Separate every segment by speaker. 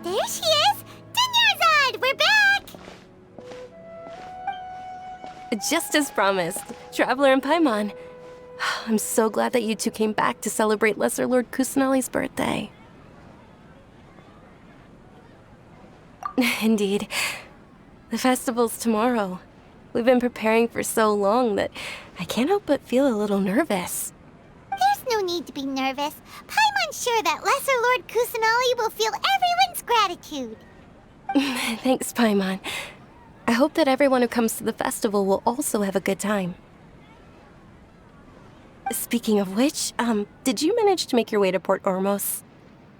Speaker 1: There she is! Dunyarzad, we're back!
Speaker 2: Just as promised, Traveler and Paimon. I'm so glad that you two came back to celebrate Lesser Lord Kusanali's birthday. Indeed. The festival's tomorrow. We've been preparing for so long that I can't help but feel a little nervous.
Speaker 1: There's no need to be nervous. Paimon's sure that Lesser Lord Kusanali will feel everyone's gratitude.
Speaker 2: Thanks, Paimon. I hope that everyone who comes to the festival will also have a good time. Speaking of which, did you manage to make your way to Port Ormos?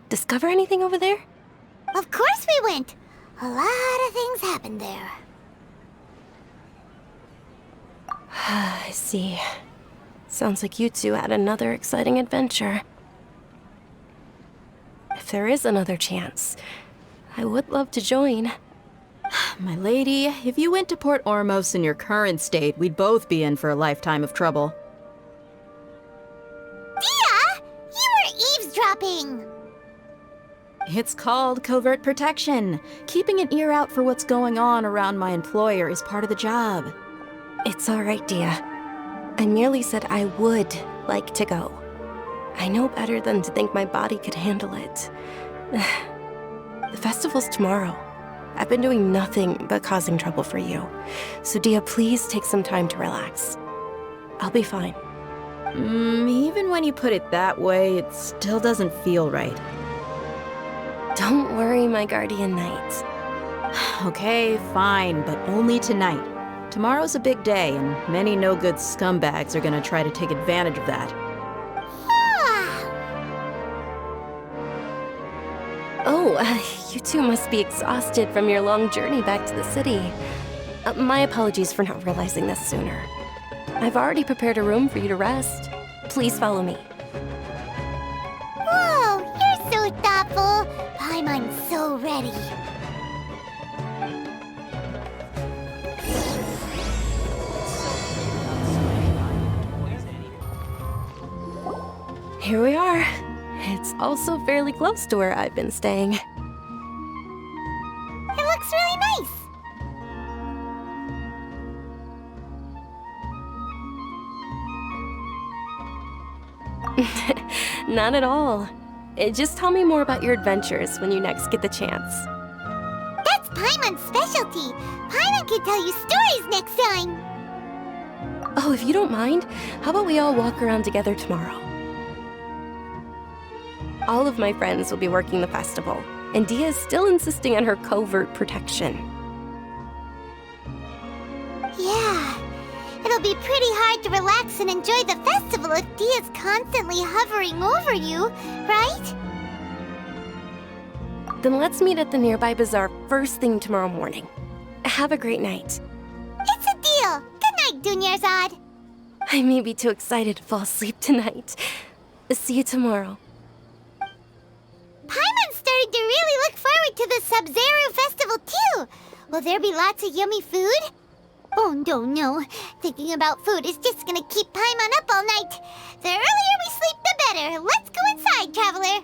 Speaker 2: Discover anything over there?
Speaker 1: Of course we went. A lot of things happened there.
Speaker 2: I see. Sounds like you two had another exciting adventure. If there is another chance, I would love to join.
Speaker 3: My lady, if you went to Port Ormos in your current state, we'd both be in for a lifetime of trouble.
Speaker 1: Dia! You were eavesdropping!
Speaker 3: It's called covert protection. Keeping an ear out for what's going on around my employer is part of the job.
Speaker 2: It's all right, Dia. I merely said I would like to go. I know better than to think my body could handle it. The festival's tomorrow. I've been doing nothing but causing trouble for you. So Dia, please take some time to relax. I'll be fine.
Speaker 3: Even when you put it that way, it still doesn't feel right.
Speaker 2: Don't worry, my guardian knight.
Speaker 3: Okay, fine, but only tonight. Tomorrow's a big day, and many no-good scumbags are gonna try to take advantage of that.
Speaker 2: Oh, you two must be exhausted from your long journey back to the city. My apologies for not realizing this sooner. I've already prepared a room for you to rest. Please follow me.
Speaker 1: Whoa, you're so thoughtful. Paimon's so ready.
Speaker 2: Here we are. It's also fairly close to where I've been staying.
Speaker 1: It looks really nice.
Speaker 2: Not at all. Just tell me more about your adventures when you next get the chance.
Speaker 1: That's Paimon's specialty. Paimon can tell you stories next time.
Speaker 2: Oh, if you don't mind, how about we all walk around together tomorrow? All of my friends will be working the festival, and Dia is still insisting on her covert protection.
Speaker 1: Yeah, it'll be pretty hard to relax and enjoy the festival if Dia's constantly hovering over you, right?
Speaker 2: Then let's meet at the nearby bazaar first thing tomorrow morning. Have a great night.
Speaker 1: It's a deal. Good night, Dunyarzad.
Speaker 2: I may be too excited to fall asleep tonight. See you tomorrow.
Speaker 1: Paimon's starting to really look forward to the Sub-Zero festival too. Will there be lots of yummy food? Oh, no. Thinking about food is just gonna keep Paimon up all night. The earlier we sleep, the better. Let's go inside, traveler.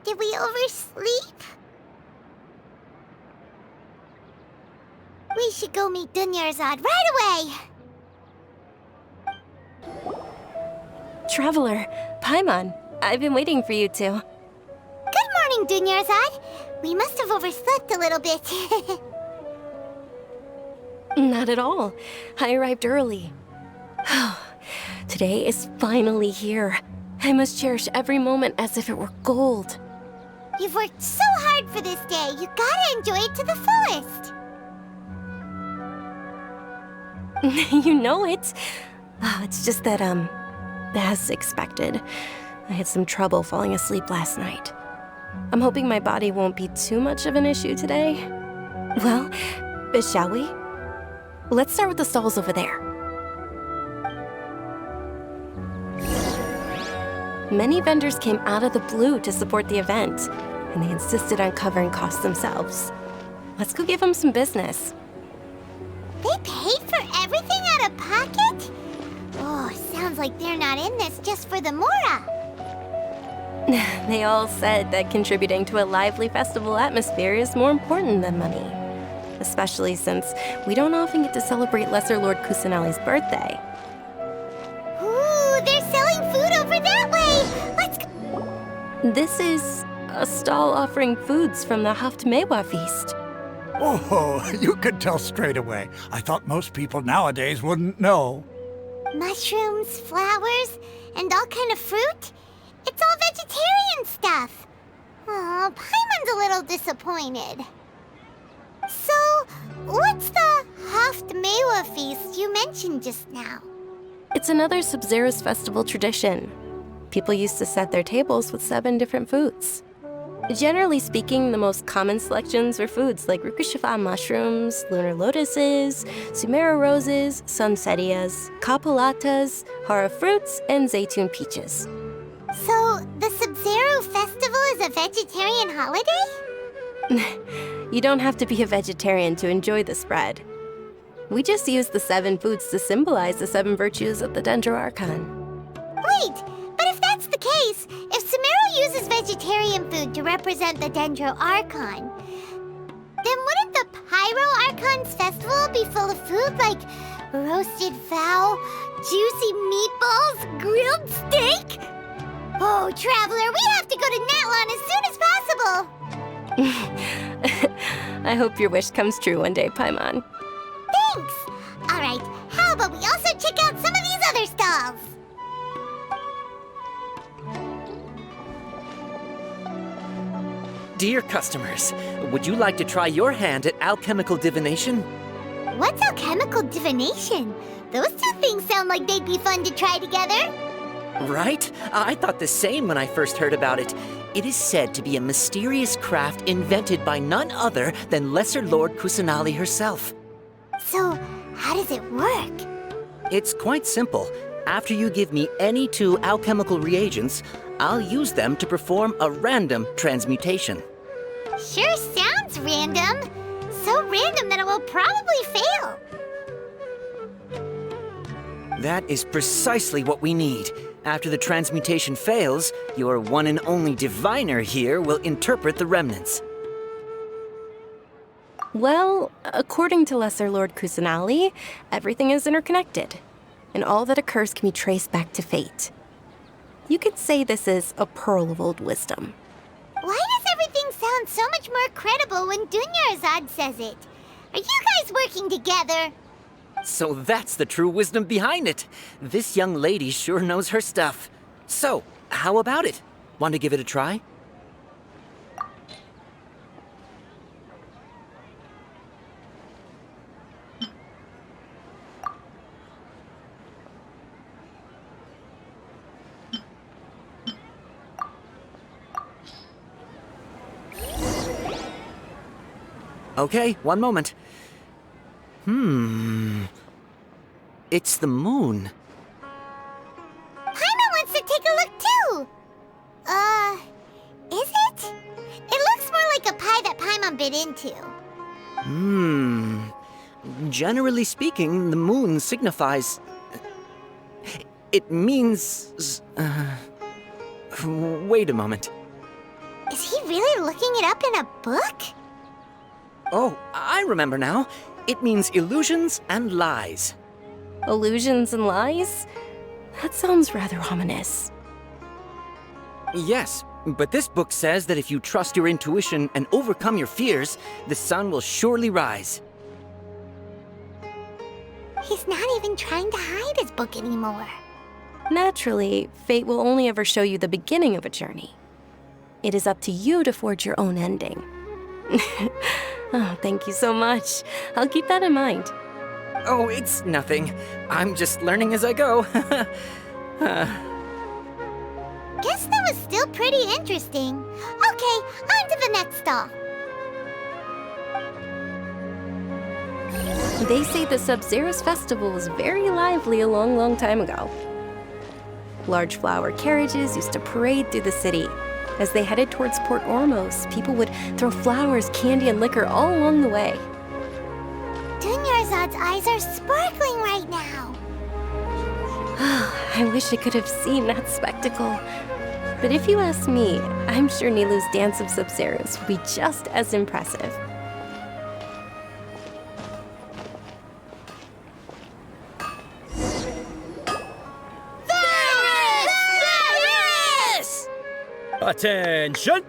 Speaker 1: Did we oversleep? We should go meet Dunyarzad right away.
Speaker 2: Traveler, Paimon, I've been waiting for you two.
Speaker 1: Good morning, Dunyarzad. We must have overslept a little bit.
Speaker 2: Not at all. I arrived early. Today is finally here. I must cherish every moment as if it were gold.
Speaker 1: You've worked so hard for this day. You gotta enjoy it to the fullest.
Speaker 2: You know it. Oh, it's just that, as expected, I had some trouble falling asleep last night. I'm hoping my body won't be too much of an issue today. Well, shall we? Let's start with the stalls over there. Many vendors came out of the blue to support the event, and they insisted on covering costs themselves. Let's go give them some business.
Speaker 1: They paid for sounds like they're not in this just for the Mora.
Speaker 2: They all said that contributing to a lively festival atmosphere is more important than money. Especially since we don't often get to celebrate Lesser Lord Kusanali's birthday.
Speaker 1: Ooh, they're selling food over that way! Let's go!
Speaker 2: This is a stall offering foods from the Haftmewa feast.
Speaker 4: Oh, you could tell straight away. I thought most people nowadays wouldn't know.
Speaker 1: Mushrooms, flowers, and all kind of fruit? It's all vegetarian stuff. Oh, Paimon's a little disappointed. So, what's the Haftmewa feast you mentioned just now?
Speaker 2: It's another Sabzeruz festival tradition. People used to set their tables with 7 different foods. Generally speaking, the most common selections were foods like Rukkhashava mushrooms, lunar lotuses, Sumera roses, sunsetias, kapulatas, hara fruits, and zaytun peaches.
Speaker 1: So, the Sabzeruz festival is a vegetarian holiday?
Speaker 2: You don't have to be a vegetarian to enjoy the spread. We just use the 7 foods to symbolize the 7 virtues of the Dendro Archon.
Speaker 1: Wait, but if that's the case, if Sumeru uses vegetarian food to represent the Dendro Archon, then wouldn't the Pyro Archon's festival be full of food like roasted fowl, juicy meatballs, grilled steak? Oh, Traveler, we have to go to Natlan as soon as possible!
Speaker 2: I hope your wish comes true one day, Paimon.
Speaker 1: Thanks! Alright, how about we also check out some of these other stalls?
Speaker 5: Dear customers, would you like to try your hand at alchemical divination?
Speaker 1: What's alchemical divination? Those two things sound like they'd be fun to try together.
Speaker 5: Right? I thought the same when I first heard about it. It is said to be a mysterious craft invented by none other than Lesser Lord Kusanali herself.
Speaker 1: So, how does it work?
Speaker 5: It's quite simple. After you give me any 2 alchemical reagents, I'll use them to perform a random transmutation.
Speaker 1: Sure sounds random. So random that it will probably fail.
Speaker 5: That is precisely what we need. After the transmutation fails, your one and only diviner here will interpret the remnants.
Speaker 2: Well, according to Lesser Lord Kusanali, everything is interconnected, and all that occurs can be traced back to fate. You could say this is a pearl of old wisdom.
Speaker 1: Why does everything sound so much more credible when Dunyarzad says it? Are you guys working together?
Speaker 5: So that's the true wisdom behind it. This young lady sure knows her stuff. So, how about it? Want to give it a try? Okay, one moment. It's the moon.
Speaker 1: Paimon wants to take a look too. Is it? It looks more like a pie that Paimon bit into.
Speaker 5: Generally speaking, the moon signifies... It means... Wait a moment.
Speaker 1: Is he really looking it up in a book?
Speaker 5: Oh, I remember now. It means illusions and lies.
Speaker 2: Illusions and lies? That sounds rather ominous.
Speaker 5: Yes, but this book says that if you trust your intuition and overcome your fears, the sun will surely rise.
Speaker 1: He's not even trying to hide his book anymore.
Speaker 2: Naturally, fate will only ever show you the beginning of a journey. It is up to you to forge your own ending. Oh, thank you so much. I'll keep that in mind.
Speaker 5: Oh, it's nothing. I'm just learning as I go.
Speaker 1: Guess that was still pretty interesting. Okay, on to the next stall.
Speaker 2: They say the Sabzeruz festival was very lively a long, long time ago. Large flower carriages used to parade through the city. As they headed towards Port Ormos, people would throw flowers, candy, and liquor all along the way.
Speaker 1: Dunyarzad's eyes are sparkling right now.
Speaker 2: I I wish I could have seen that spectacle. But if you ask me, I'm sure Nilu's dance of Sub-Zeros will be just as impressive.
Speaker 6: Attention!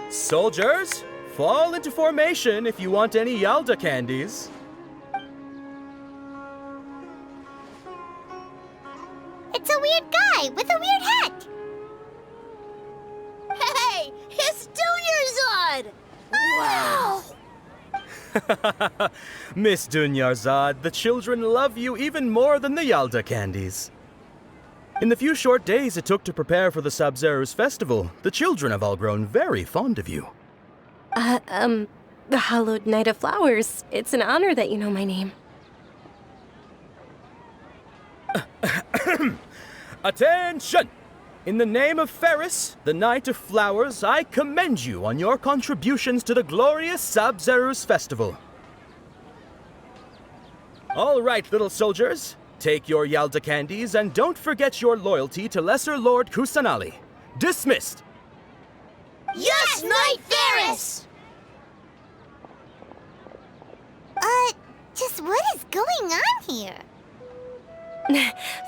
Speaker 6: Soldiers, fall into formation if you want any Yalda candies.
Speaker 1: It's a weird guy with a weird hat.
Speaker 7: Hey, it's Dunyarzad! Wow!
Speaker 6: Miss Dunyarzad, the children love you even more than the Yalda candies. In the few short days it took to prepare for the Sub-Zeros festival, the children have all grown very fond of you.
Speaker 2: The Hallowed Knight of Flowers. It's an honor that you know my name.
Speaker 6: Attention! In the name of Ferris, the Knight of Flowers, I commend you on your contributions to the glorious Sub-Zeros festival. All right, little soldiers. Take your Yalda candies and don't forget your loyalty to Lesser Lord Kusanali. Dismissed!
Speaker 7: Yes, Knight Ferris!
Speaker 1: Just what is going on here?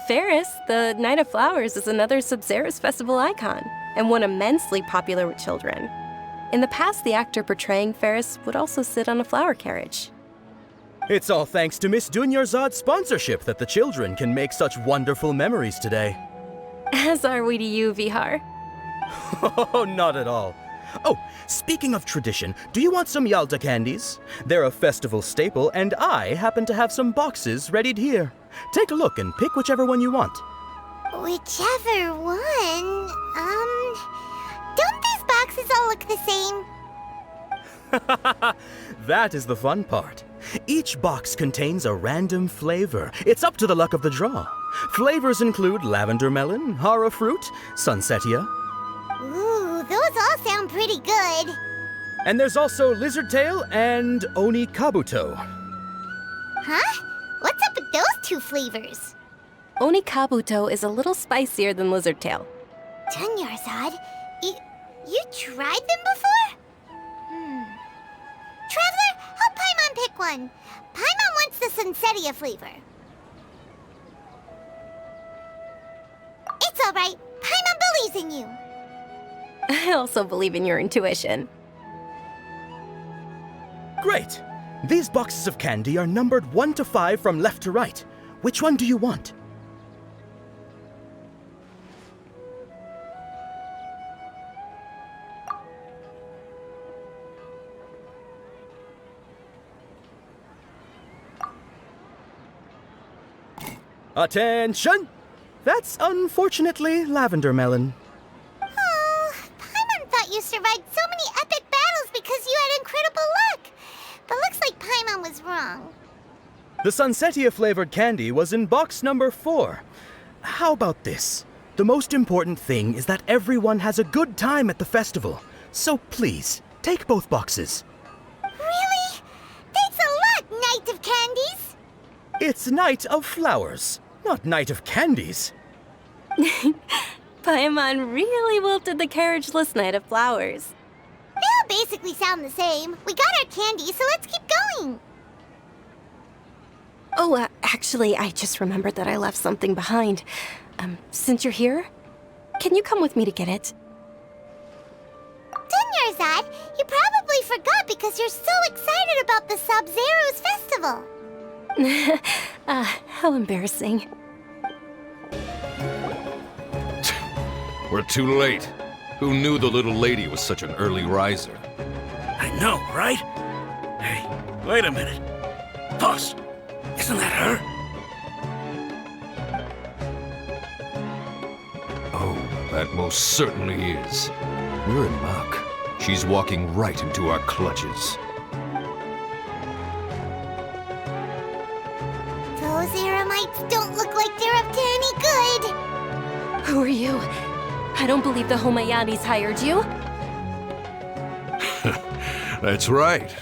Speaker 2: Ferris, the Knight of Flowers, is another Sub-Zeros festival icon, and one immensely popular with children. In the past, the actor portraying Ferris would also sit on a flower carriage.
Speaker 6: It's all thanks to Miss Dunyarzad's sponsorship that the children can make such wonderful memories today.
Speaker 2: As are we to you, Vihar.
Speaker 6: Oh, not at all. Oh, speaking of tradition, do you want some Yalda candies? They're a festival staple, and I happen to have some boxes readied here. Take a look and pick whichever one you want.
Speaker 1: Whichever one. Don't these boxes all look the same?
Speaker 6: That is the fun part. Each box contains a random flavor. It's up to the luck of the draw. Flavors include lavender melon, hara fruit, sunsetia.
Speaker 1: Ooh, those all sound pretty good.
Speaker 6: And there's also lizard tail and oni kabuto.
Speaker 1: Huh? What's up with those two flavors?
Speaker 2: Oni Kabuto is a little spicier than Lizard Tail.
Speaker 1: Dunyarzad, you tried them before? Traveler, help Paimon pick one. Paimon wants the Sunsetia flavor. It's all right. Paimon believes in you.
Speaker 2: I also believe in your intuition.
Speaker 6: Great! These boxes of candy are numbered 1 to 5 from left to right. Which one do you want? Attention! That's unfortunately lavender melon.
Speaker 1: Oh, Paimon thought you survived so many epic battles because you had incredible luck. But looks like Paimon was wrong.
Speaker 6: The Sunsetia flavored candy was in box number 4. How about this? The most important thing is that everyone has a good time at the festival. So please, take both boxes.
Speaker 1: Really? Thanks a lot, Knight of Candies.
Speaker 6: It's Knight of Flowers, not Knight of Candies.
Speaker 2: Paimon really wilted the carriageless Knight of Flowers.
Speaker 1: They all basically sound the same. We got our candy, so let's keep going.
Speaker 2: Oh, actually, I just remembered that I left something behind. Since you're here, can you come with me to get it?
Speaker 1: Dunyarzad, you probably forgot because you're so excited about the Sub-Zeros festival.
Speaker 2: How embarrassing.
Speaker 8: We're too late. Who knew the little lady was such an early riser?
Speaker 9: I know, right? Hey, wait a minute. Boss, isn't that her?
Speaker 8: Oh, that most certainly is. We're in luck. She's walking right into our clutches.
Speaker 1: Those Eremites don't look like they're up to any good.
Speaker 2: Who are you? I don't believe the Homayanis hired you.
Speaker 8: That's right.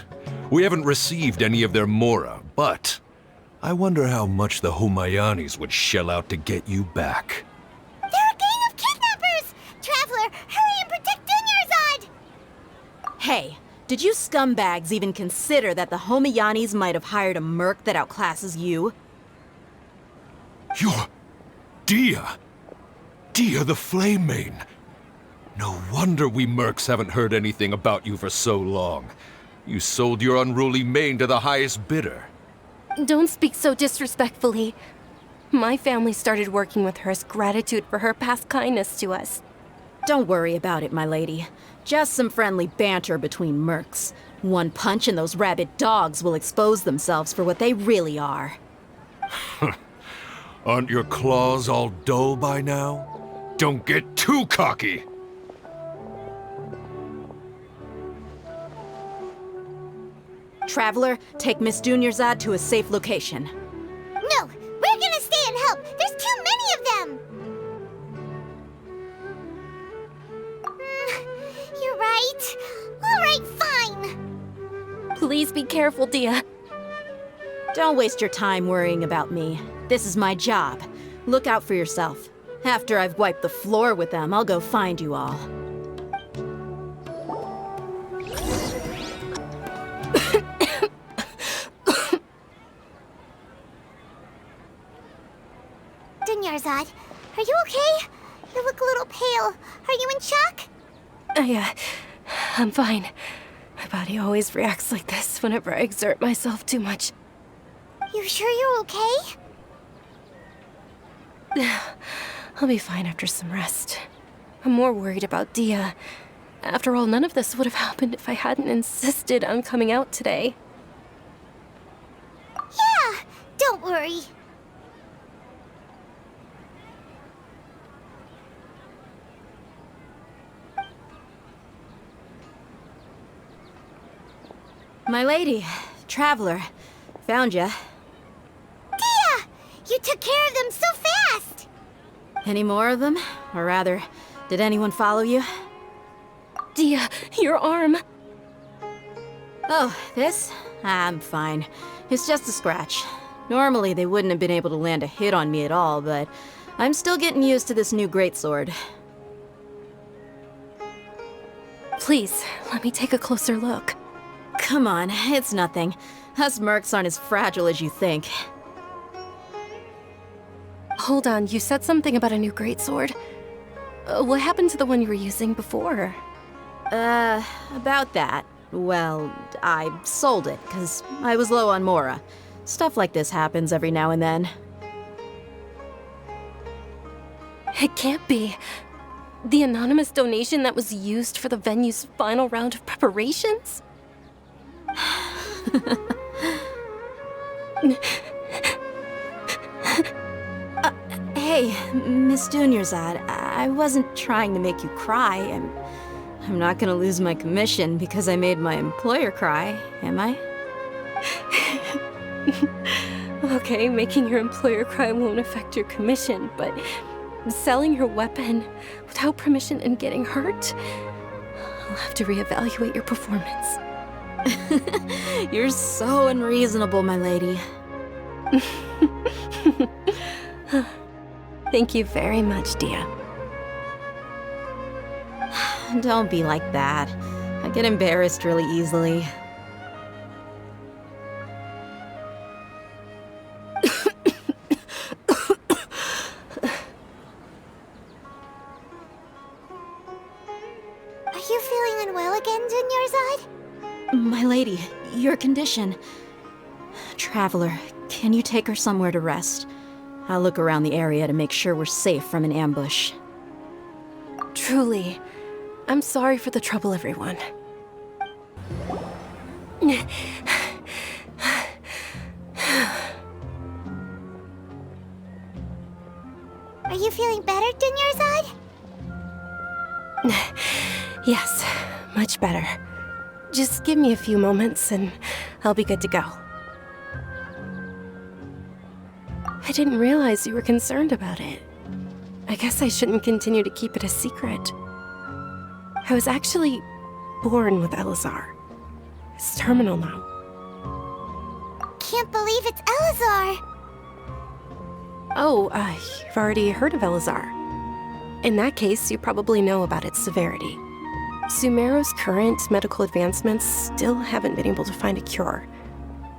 Speaker 8: We haven't received any of their mora, but I wonder how much the Homayanis would shell out to get you back.
Speaker 3: Did you scumbags even consider that the Homiyanis might have hired a merc that outclasses you?
Speaker 8: You're... Dia! Dia the Flame Main! No wonder we mercs haven't heard anything about you for so long. You sold your unruly mane to the highest bidder.
Speaker 2: Don't speak so disrespectfully. My family started working with her as gratitude for her past kindness to us.
Speaker 3: Don't worry about it, my lady. Just some friendly banter between mercs. One punch and those rabid dogs will expose themselves for what they really are.
Speaker 8: Aren't your claws all dull by now? Don't get too cocky!
Speaker 3: Traveler, take Miss Dunyarzad to a safe location.
Speaker 1: No, we're gonna stay and help. There's too many of them. You're right. All right, fine.
Speaker 2: Please be careful, Dia.
Speaker 3: Don't waste your time worrying about me. This is my job. Look out for yourself. After I've wiped the floor with them, I'll go find you all.
Speaker 1: Dunyarzad, are you okay? You look a little pale. Are you in shock?
Speaker 2: I'm fine. My body always reacts like this whenever I exert myself too much.
Speaker 1: You sure you're okay?
Speaker 2: I'll be fine after some rest. I'm more worried about Dia. After all, none of this would have happened if I hadn't insisted on coming out today.
Speaker 1: Yeah, don't worry.
Speaker 3: My lady, Traveler, found ya.
Speaker 1: Dia! You took care of them so fast!
Speaker 3: Any more of them? Or rather, did anyone follow you?
Speaker 2: Dia, your arm!
Speaker 3: Oh, this? I'm fine. It's just a scratch. Normally, they wouldn't have been able to land a hit on me at all, but I'm still getting used to this new greatsword.
Speaker 2: Please, let me take a closer look.
Speaker 3: Come on, it's nothing. Us mercs aren't as fragile as you think.
Speaker 2: Hold on, you said something about a new greatsword. What happened to the one you were using before?
Speaker 3: About that. Well, I sold it, because I was low on Mora. Stuff like this happens every now and then.
Speaker 2: It can't be. The anonymous donation that was used for the venue's final round of preparations?
Speaker 3: Hey, Miss Dunyarzad, I wasn't trying to make you cry. I'm not gonna lose my commission because I made my employer cry, am I?
Speaker 2: Okay, making your employer cry won't affect your commission, but selling your weapon without permission and getting hurt? I'll have to reevaluate your performance.
Speaker 3: You're so unreasonable, my lady.
Speaker 2: Thank you very much, Dia.
Speaker 3: Don't be like that. I get embarrassed really easily.
Speaker 1: Are you feeling unwell again, Dunyarzad?
Speaker 3: My lady, your condition. Traveler, can you take her somewhere to rest? I'll look around the area to make sure we're safe from an ambush.
Speaker 2: Truly, I'm sorry for the trouble, everyone.
Speaker 1: Are you feeling better, Dunyarzad?
Speaker 2: Yes, much better. Just give me a few moments and I'll be good to go. I didn't realize you were concerned about it. I guess I shouldn't continue to keep it a secret. I was actually born with Elazar. It's terminal now.
Speaker 1: Can't believe it's Elazar!
Speaker 2: Oh, you've already heard of Elazar. In that case, you probably know about its severity. Sumeru's current medical advancements still haven't been able to find a cure.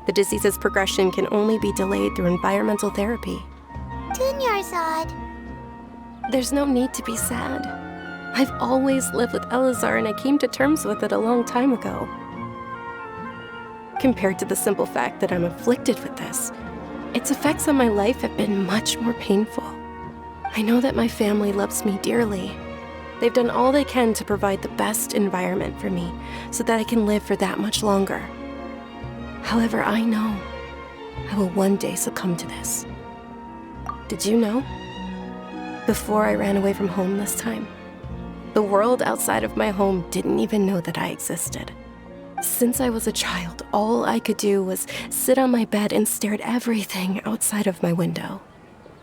Speaker 2: The disease's progression can only be delayed through environmental therapy.
Speaker 1: Dunyarzad.
Speaker 2: There's no need to be sad. I've always lived with Elazar, and I came to terms with it a long time ago. Compared to the simple fact that I'm afflicted with this, its effects on my life have been much more painful. I know that my family loves me dearly. They've done all they can to provide the best environment for me so that I can live for that much longer. However, I know I will one day succumb to this. Did you know? Before I ran away from home this time, the world outside of my home didn't even know that I existed. Since I was a child, all I could do was sit on my bed and stare at everything outside of my window.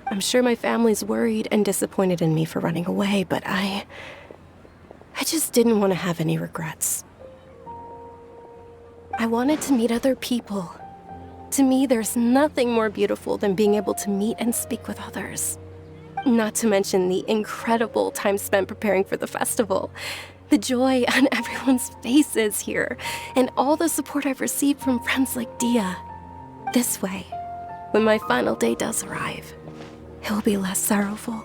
Speaker 2: I'm sure my family's worried and disappointed in me for running away, but I just didn't want to have any regrets. I wanted to meet other people. To me, there's nothing more beautiful than being able to meet and speak with others. Not to mention the incredible time spent preparing for the festival. The joy on everyone's faces here, and all the support I've received from friends like Dia. This way, when my final day does arrive, it will be less sorrowful.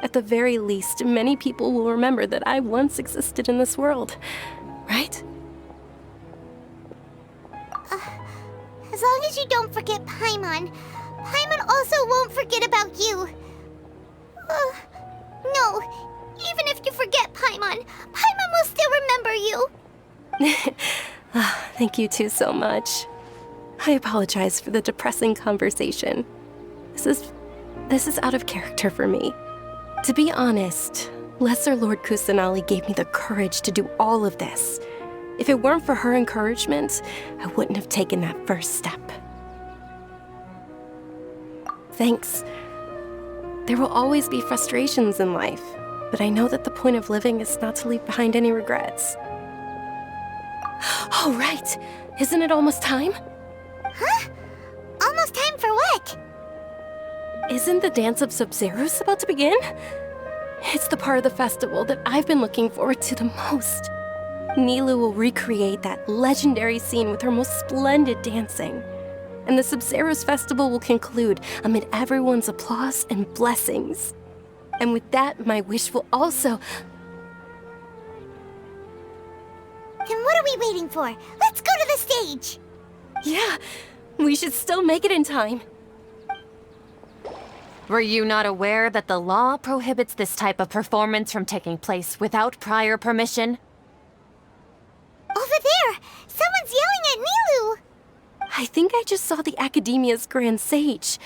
Speaker 2: At the very least, many people will remember that I once existed in this world, right?
Speaker 1: As long as you don't forget Paimon, Paimon also won't forget about you. No, even if you forget Paimon, Paimon will still remember you.
Speaker 2: Thank you two so much. I apologize for the depressing conversation. This is out of character for me. To be honest, Lesser Lord Kusanali gave me the courage to do all of this. If it weren't for her encouragement, I wouldn't have taken that first step. Thanks. There will always be frustrations in life, but I know that the point of living is not to leave behind any regrets. Oh, right! Isn't it almost time?
Speaker 1: Huh? Almost time for what?
Speaker 2: Isn't the Dance of Sabzeruz about to begin? It's the part of the festival that I've been looking forward to the most. Nilou will recreate that legendary scene with her most splendid dancing. And the Sabzeruz festival will conclude amid everyone's applause and blessings. And with that, my wish will also...
Speaker 1: Then what are we waiting for? Let's go to the stage!
Speaker 2: Yeah, we should still make it in time.
Speaker 10: Were you not aware that the law prohibits this type of performance from taking place without prior permission?
Speaker 1: Over there! Someone's yelling at Nilou!
Speaker 2: I think I just saw the Academia's Grand Sage.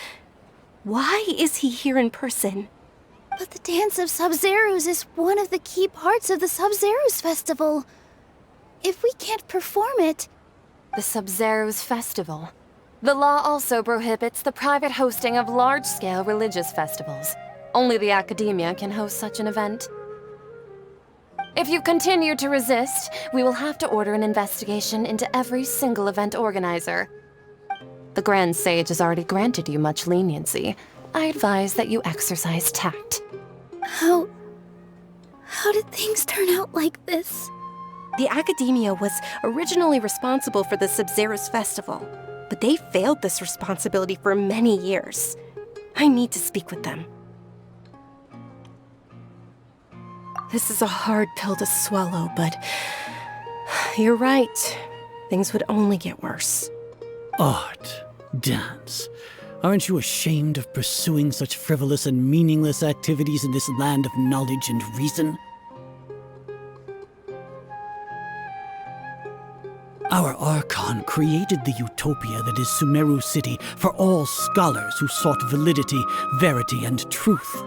Speaker 2: Why is he here in person?
Speaker 7: But the Dance of Sabzeruz is one of the key parts of the Sabzeruz Festival. If we can't perform it...
Speaker 10: The Sabzeruz Festival. The law also prohibits the private hosting of large-scale religious festivals. Only the Academia can host such an event. If you continue to resist, we will have to order an investigation into every single event organizer. The Grand Sage has already granted you much leniency. I advise that you exercise tact.
Speaker 7: How did things turn out like this?
Speaker 2: The Academia was originally responsible for the Sabzeruz Festival, but they failed this responsibility for many years. I need to speak with them. This is a hard pill to swallow, but you're right. Things would only get worse.
Speaker 11: Art, dance. Aren't you ashamed of pursuing such frivolous and meaningless activities in this land of knowledge and reason? Our Archon created the utopia that is Sumeru City for all scholars who sought validity, verity, and truth,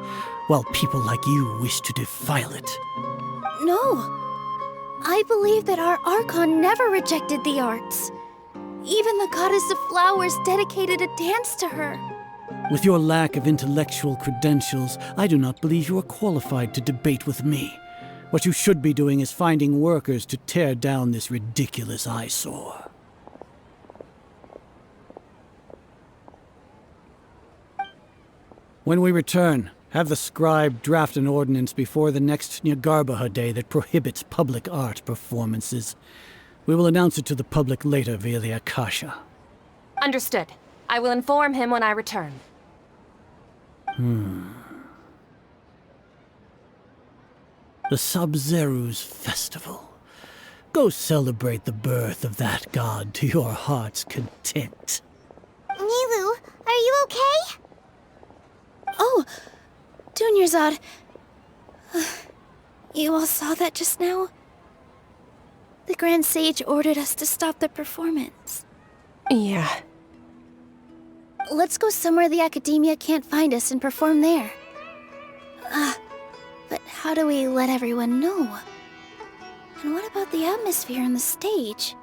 Speaker 11: while people like you wish to defile it.
Speaker 7: No. I believe that our Archon never rejected the arts. Even the goddess of flowers dedicated a dance to her.
Speaker 11: With your lack of intellectual credentials, I do not believe you are qualified to debate with me. What you should be doing is finding workers to tear down this ridiculous eyesore. When we return, Have the scribe draft an ordinance before the next Nyagarbha day that prohibits public art performances. We will announce it to the public later via the Akasha.
Speaker 10: Understood. I will inform him when I return.
Speaker 11: The Sabzeruz Festival. Go celebrate the birth of that god to your heart's content.
Speaker 1: Nilu, are you okay?
Speaker 7: Oh, Dunyarzad. You all saw that just now? The Grand Sage ordered us to stop the performance.
Speaker 2: Yeah.
Speaker 7: Let's go somewhere the Academia can't find us and perform there. But how do we let everyone know? And what about the atmosphere on the stage?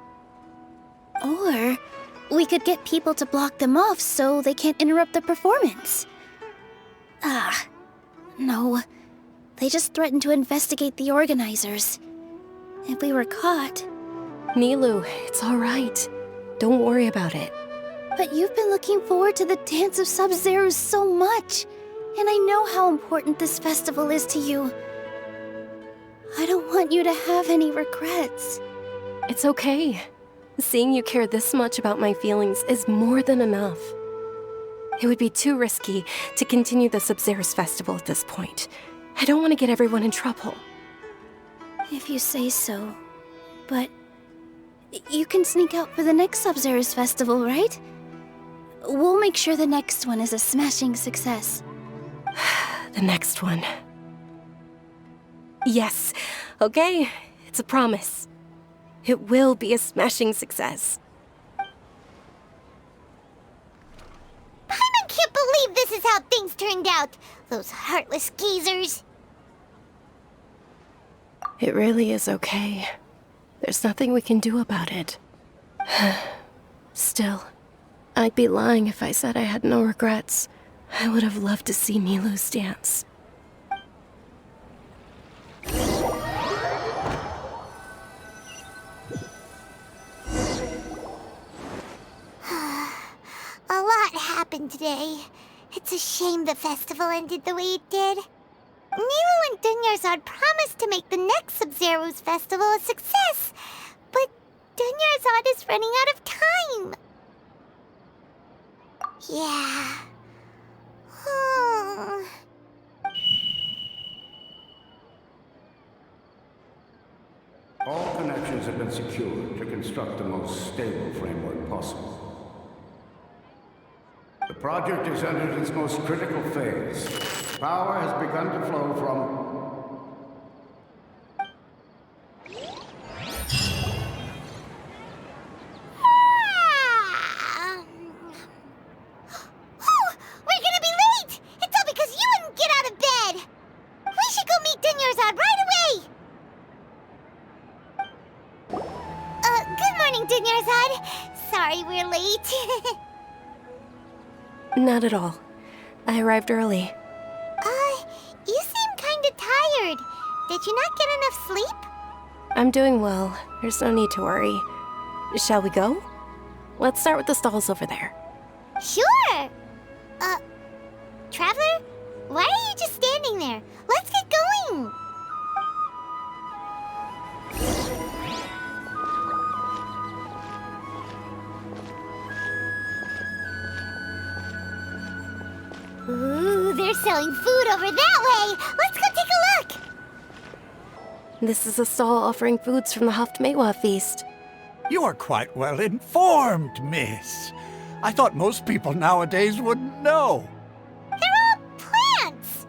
Speaker 7: Or we could get people to block them off so they can't interrupt the performance. No. They just threatened to investigate the organizers. If we were caught...
Speaker 2: Nilou, it's all right. Don't worry about it.
Speaker 7: But you've been looking forward to the Dance of Sub-Zero so much. And I know how important this festival is to you. I don't want you to have any regrets.
Speaker 2: It's okay. Seeing you care this much about my feelings is more than enough. It would be too risky to continue the Sub-Zero's festival at this point. I don't want to get everyone in trouble.
Speaker 7: If you say so. But you can sneak out for the next Sub-Zero's festival, right? We'll make sure the next one is a smashing success.
Speaker 2: The next one. Yes. Okay, it's a promise. It will be a smashing success.
Speaker 1: Paimon can't believe this is how things turned out. Those heartless geezers.
Speaker 2: It really is okay. There's nothing we can do about it. Still, I'd be lying if I said I had no regrets. I would have loved to see Nilou's dance.
Speaker 1: A lot happened today. It's a shame the festival ended the way it did. Nilou and Dunyarzad promised to make the next Sub-Zero's festival a success, but Dunyarzad is running out of time. Yeah.
Speaker 12: All connections have been secured to construct the most stable framework possible. The project has entered its most critical phase. Power has begun to flow from...
Speaker 1: We're gonna be late! It's all because you wouldn't get out of bed! We should go meet Dunyarzad right away! Good morning, Dunyarzad. Sorry we're late.
Speaker 2: Not at all. I arrived early.
Speaker 1: You seem kinda tired. Did you not get enough sleep?
Speaker 2: I'm doing well. There's no need to worry. Shall we go? Let's start with the stalls over there.
Speaker 1: Sure! Traveler? Why are you just standing there? Let's get going! Ooh, they're selling food over that way! Let's go take a look!
Speaker 2: This is a stall offering foods from the Haftmewa feast.
Speaker 4: You are quite well informed, miss. I thought most people nowadays wouldn't know.
Speaker 1: They're all plants!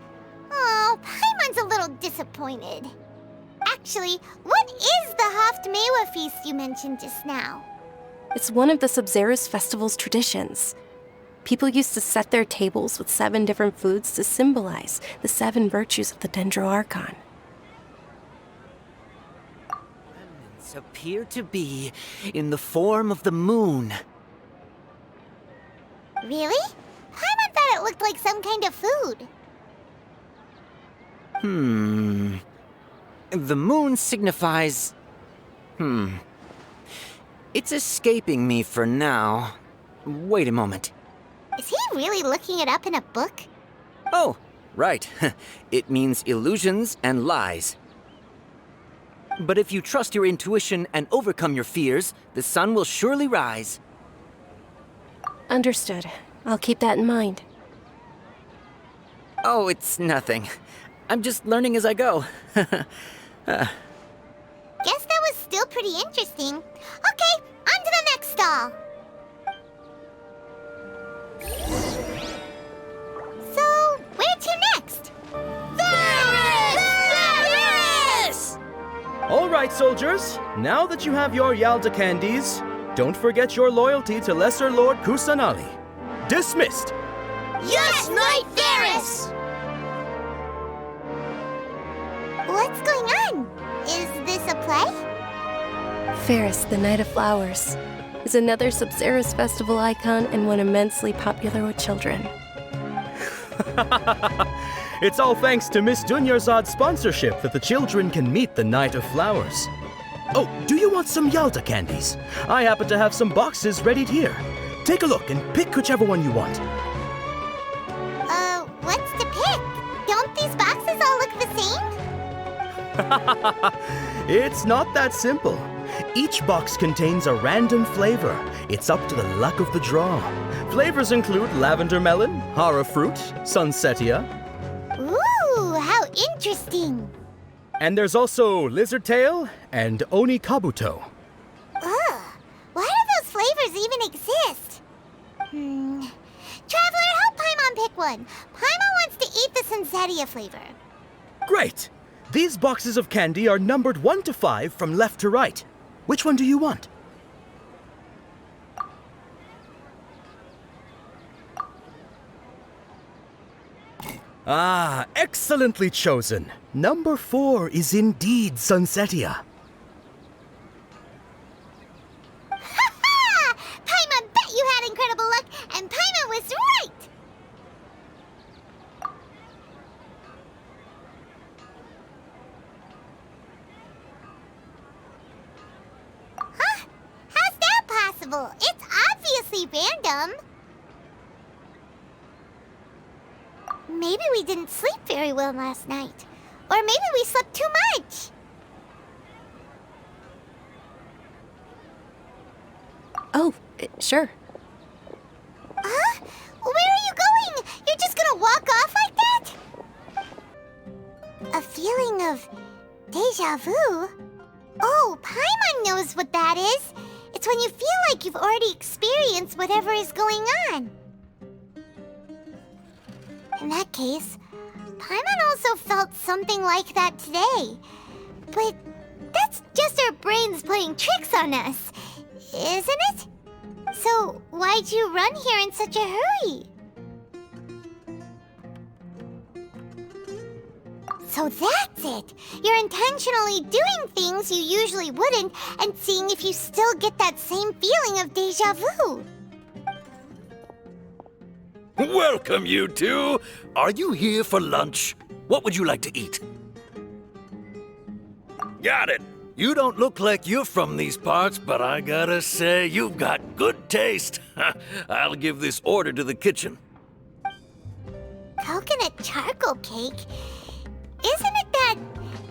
Speaker 1: Oh, Paimon's a little disappointed. Actually, what is the Haftmewa feast you mentioned just now?
Speaker 2: It's one of the Sub-Zero's festival's traditions. People used to set their tables with 7 different foods to symbolize the 7 virtues of the Dendro Archon.
Speaker 5: Remnants appear to be in the form of the moon.
Speaker 1: Really? Paimon thought it looked like some kind of food.
Speaker 5: The moon signifies... It's escaping me for now. Wait a moment.
Speaker 1: Is he really looking it up in a book?
Speaker 5: Oh, Right. It means illusions and lies. But if you trust your intuition and overcome your fears, the sun will surely rise.
Speaker 2: Understood. I'll keep that in mind.
Speaker 5: Oh, it's nothing. I'm just learning as I go.
Speaker 1: Guess that was still pretty interesting. Okay, on to the next stall. So, where to next? Varys!
Speaker 6: All right, soldiers. Now that you have your Yalda candies, don't forget your loyalty to Lesser Lord Kusanali. Dismissed!
Speaker 1: Yes, Knight Varys! What's going on? Is this a play?
Speaker 2: Ferris, the Knight of Flowers, is another Sabzeruz festival icon and one immensely popular with children.
Speaker 6: It's all thanks to Miss Dunyarzad's sponsorship that the children can meet the Knight of Flowers. Oh, do you want some Yalda candies? I happen to have some boxes ready here. Take a look and pick whichever one you want.
Speaker 1: What's to pick? Don't these boxes all look the same?
Speaker 6: It's not that simple. Each box contains a random flavor. It's up to the luck of the draw. Flavors include lavender melon, hara fruit, sunsetia.
Speaker 1: Ooh, how interesting.
Speaker 6: And there's also lizard tail and oni kabuto.
Speaker 1: Ugh, why do those flavors even exist? Traveler, help Paimon pick one. Paimon wants to eat the sunsetia flavor.
Speaker 6: Great! These boxes of candy are numbered 1 to 5 from left to right. Which one do you want? Ah, excellently chosen. Number 4 is indeed sunsetia.
Speaker 1: Ha-ha! Paimon bet you had incredible luck, and Paimon was right! Huh? How's that possible? It's obviously random. Maybe we didn't sleep very well last night. Or maybe we slept too much.
Speaker 2: Oh, sure.
Speaker 1: Huh? Where are you going? You're just gonna walk off like that? A feeling of deja vu? Oh, Paimon knows what that is. It's when you feel like you've already experienced whatever is going on. In that case, Paimon also felt something like that today. But that's just our brains playing tricks on us, isn't it? So why'd you run here in such a hurry? So that's it! You're intentionally doing things you usually wouldn't and seeing if you still get that same feeling of deja vu.
Speaker 9: Welcome, you two. Are you here for lunch? What would you like to eat? Got it. You don't look like you're from these parts, but I gotta say, you've got good taste. I'll give this order to the kitchen.
Speaker 1: Coconut charcoal cake? Isn't it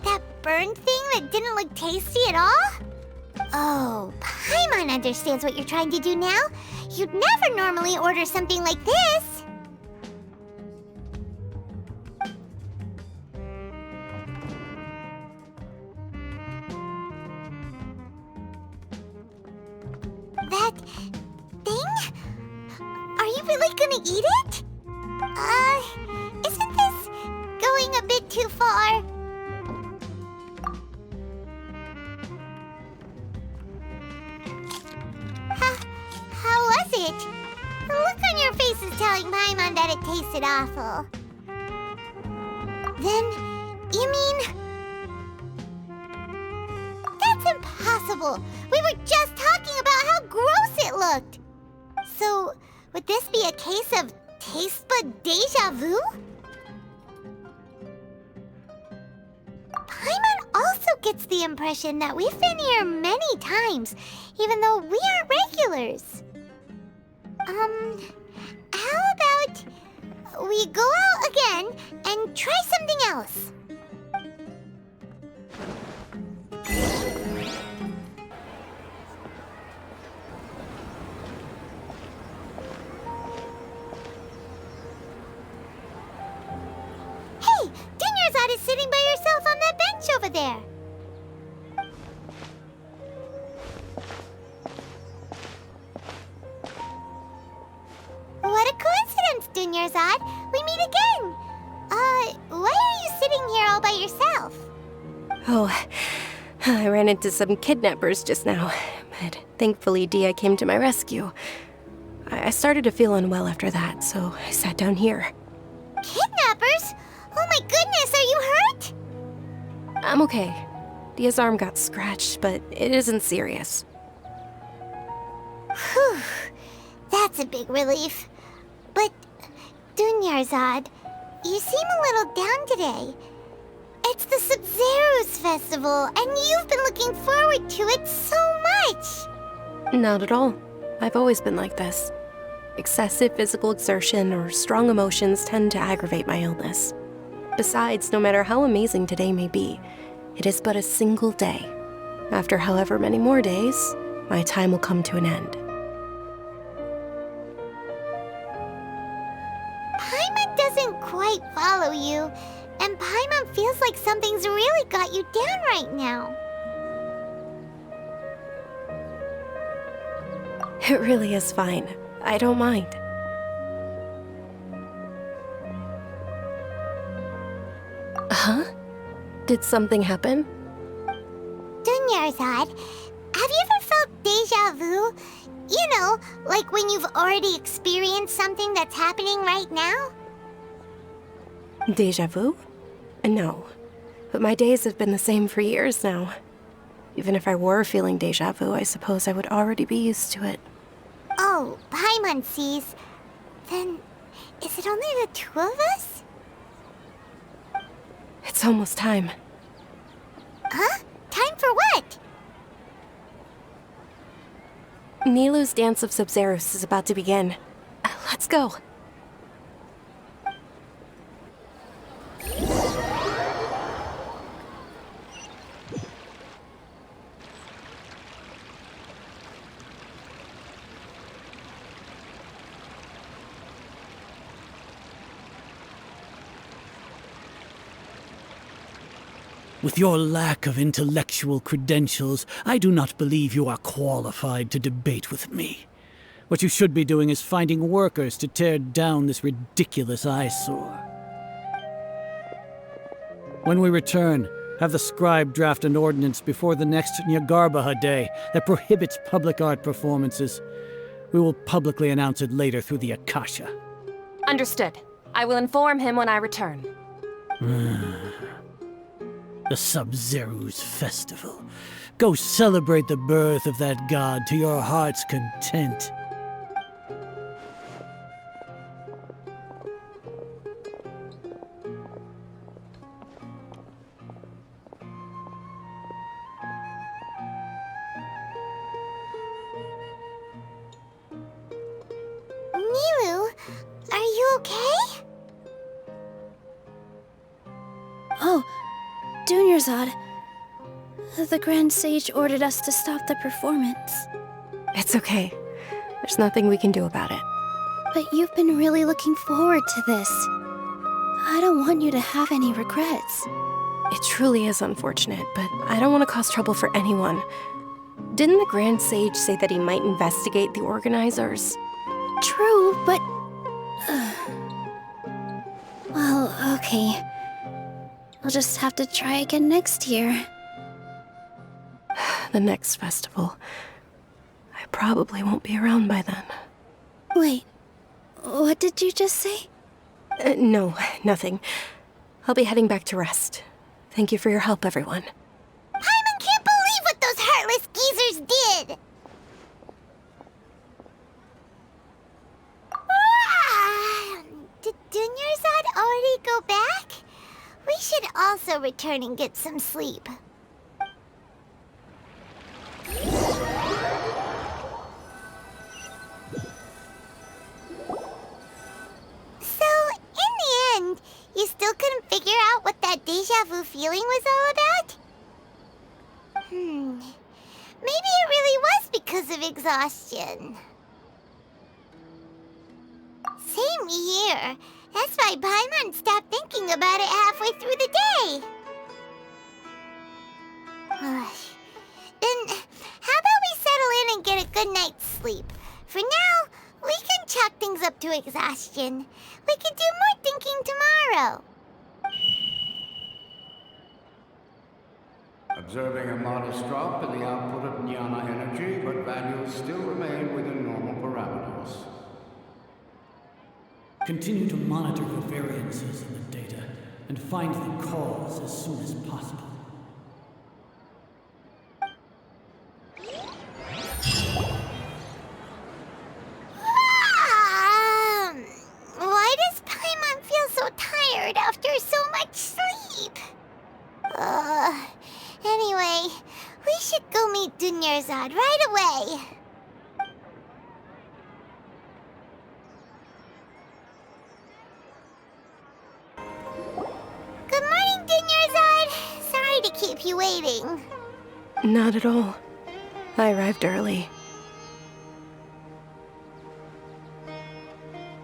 Speaker 1: that burned thing that didn't look tasty at all? Oh, Paimon understands what you're trying to do now. You'd never normally order something like this. That thing? Are you really gonna eat it? Isn't this going a bit too far? How was it? The look on your face is telling Paimon that it tasted awful. Then, you mean... That's impossible! We were just talking about how gross it looked! So, would this be a case of taste bud deja vu? Paimon also gets the impression that we've been here many times, even though we aren't regulars. How about we go out again and try something else. Hey, Dunyarzad is sitting by herself on that bench over there. What a coincidence, Dunyarzad. We meet again. Why are you sitting here all by yourself?
Speaker 2: Oh, I ran into some kidnappers just now, but thankfully Dia came to my rescue. I started to feel unwell after that, so I sat down here.
Speaker 1: Kidnappers? Oh my goodness, are you hurt?
Speaker 2: I'm okay. Dia's arm got scratched, but it isn't serious.
Speaker 1: Whew, that's a big relief. But, Dunyarzad, you seem a little down today. It's the Sub-Zero's festival, and you've been looking forward to it so much!
Speaker 2: Not at all. I've always been like this. Excessive physical exertion or strong emotions tend to aggravate my illness. Besides, no matter how amazing today may be, it is but a single day. After however many more days, my time will come to an end.
Speaker 1: Paimon doesn't quite follow you, and Paimon feels like something's really got you down right now.
Speaker 2: It really is fine. I don't mind. Huh? Did something happen?
Speaker 1: Dunyarzad, have you ever felt deja vu? You know, like when you've already experienced something that's happening right now?
Speaker 2: Deja vu? No. But my days have been the same for years now. Even if I were feeling deja vu, I suppose I would already be used to it.
Speaker 1: Oh, Paimon sees. Then, is it only the two of us?
Speaker 2: It's almost time.
Speaker 1: Huh? Time for what?
Speaker 2: Nilou's Dance of Sub-Zeros is about to begin. Let's go.
Speaker 11: With your lack of intellectual credentials, I do not believe you are qualified to debate with me. What you should be doing is finding workers to tear down this ridiculous eyesore. When we return, have the scribe draft an ordinance before the next Nyagarbaha Day that prohibits public art performances. We will publicly announce it later through the Akasha.
Speaker 10: Understood. I will inform him when I return.
Speaker 11: The Sub-Zero's festival. Go celebrate the birth of that god to your heart's content.
Speaker 1: Nilou, are you okay?
Speaker 7: Oh, Dunyarzad. The Grand Sage ordered us to stop the performance.
Speaker 2: It's okay. There's nothing we can do about it.
Speaker 7: But you've been really looking forward to this. I don't want you to have any regrets.
Speaker 2: It truly is unfortunate, but I don't want to cause trouble for anyone. Didn't the Grand Sage say that he might investigate the organizers?
Speaker 7: True, but... Well, okay. We'll just have to try again next year.
Speaker 2: The next festival. I probably won't be around by then.
Speaker 7: Wait, what did you just say?
Speaker 2: No, nothing. I'll be heading back to rest. Thank you for your help, everyone.
Speaker 1: Paimon can't believe what those heartless geezers did! Did Dunyarzad already go back? We should also return and get some sleep. So, in the end, you still couldn't that deja vu feeling was all about? Maybe it really was because of exhaustion. Same here. That's why Paimon stopped thinking about it halfway through the day. Then, how about we settle in and get a good night's sleep? For now, we can chalk things up to exhaustion. We can do more thinking tomorrow.
Speaker 12: Observing a modest drop in the output of Jnana energy, but values still remain within normal parameters.
Speaker 11: Continue to monitor the variances in the data and find the cause as soon as possible.
Speaker 1: Why does Paimon feel so tired after so much sleep? Anyway, we should go meet Dunyarzad right away. Good morning, Dunyarzad. Sorry to keep you waiting.
Speaker 2: Not at all. I arrived early.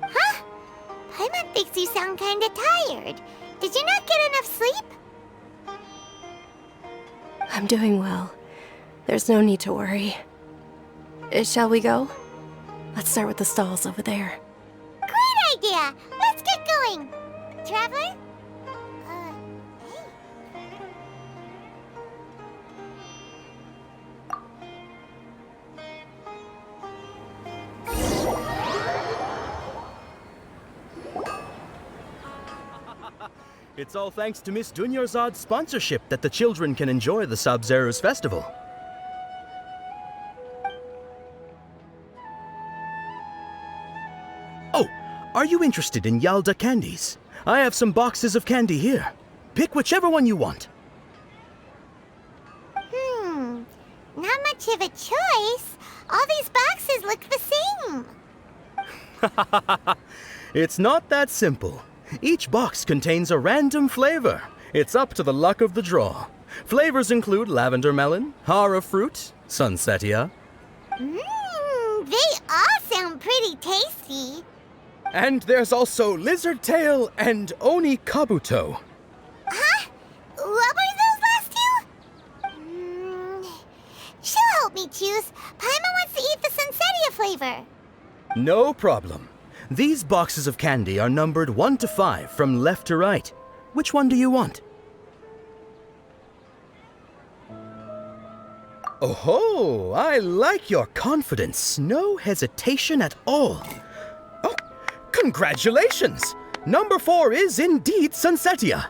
Speaker 1: Huh? Paimon thinks you sound kinda tired. Did you not get enough sleep?
Speaker 2: I'm doing well. There's no need to worry. Shall we go? Let's start with the stalls over there.
Speaker 1: Great idea! Let's get going! Traveler?
Speaker 6: It's all thanks to Miss Dunyarzad's sponsorship that the children can enjoy the Sabzeruz festival. Oh, are you interested in Yalda candies? I have some boxes of candy here. Pick whichever one you want.
Speaker 1: Not much of a choice. All these boxes look the same.
Speaker 6: It's not that simple. Each box contains a random flavor. It's up to the luck of the draw. Flavors include lavender melon, hara fruit, sunsetia.
Speaker 1: They all sound pretty tasty.
Speaker 6: And there's also lizard tail and oni kabuto.
Speaker 1: Huh? What were those last two? She'll help me choose. Paimon wants to eat the sunsetia flavor.
Speaker 6: No problem. These boxes of candy are numbered 1 to 5 from left to right. Which one do you want? Oh, I like your confidence. No hesitation at all. Oh, congratulations! Number 4 is indeed Sunsetia.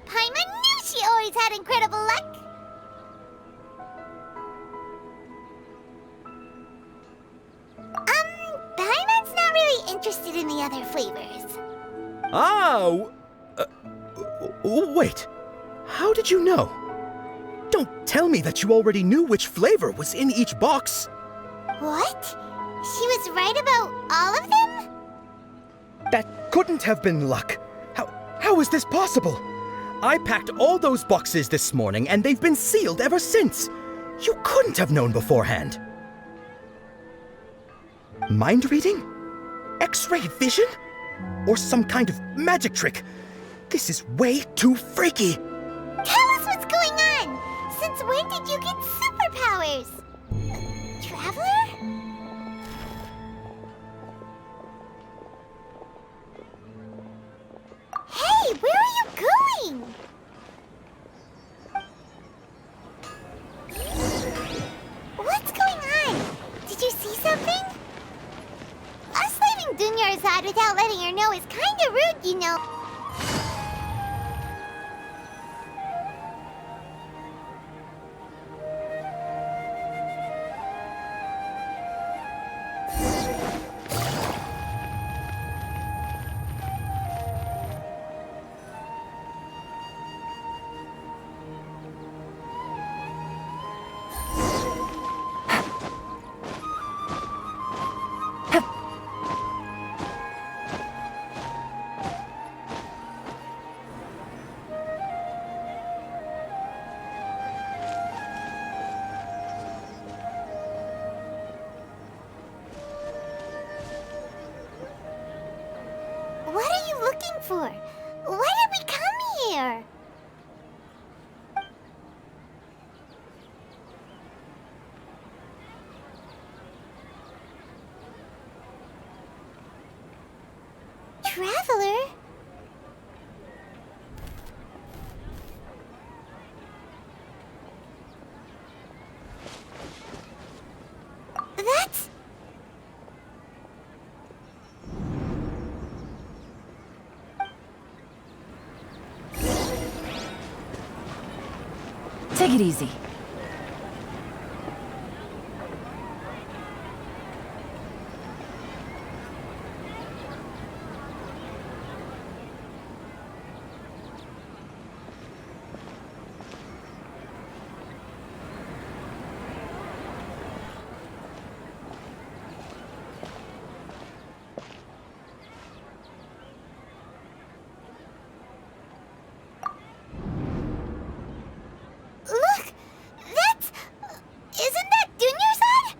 Speaker 1: Paimon knew she always had incredible luck. Paimon's not really interested in the other flavors.
Speaker 6: Wait. How did you know? Don't tell me that you already knew which flavor was in each box.
Speaker 1: What? She was right about all of them?
Speaker 6: That couldn't have been luck. How is this possible? I packed all those boxes this morning and they've been sealed ever since. You couldn't have known beforehand. Mind reading? X-ray vision? Or some kind of magic trick? This is way too freaky.
Speaker 1: Tell us what's going on! Since when did you get superpowers? Traveler? Hey, where are you going? What's going on? Did you see something? Us leaving Dunyarzad without letting her know is kinda rude, you know. for? Why did we come here? Traveler? That's...
Speaker 13: Take it easy.
Speaker 1: Look! That's... Isn't that Dunyarzad?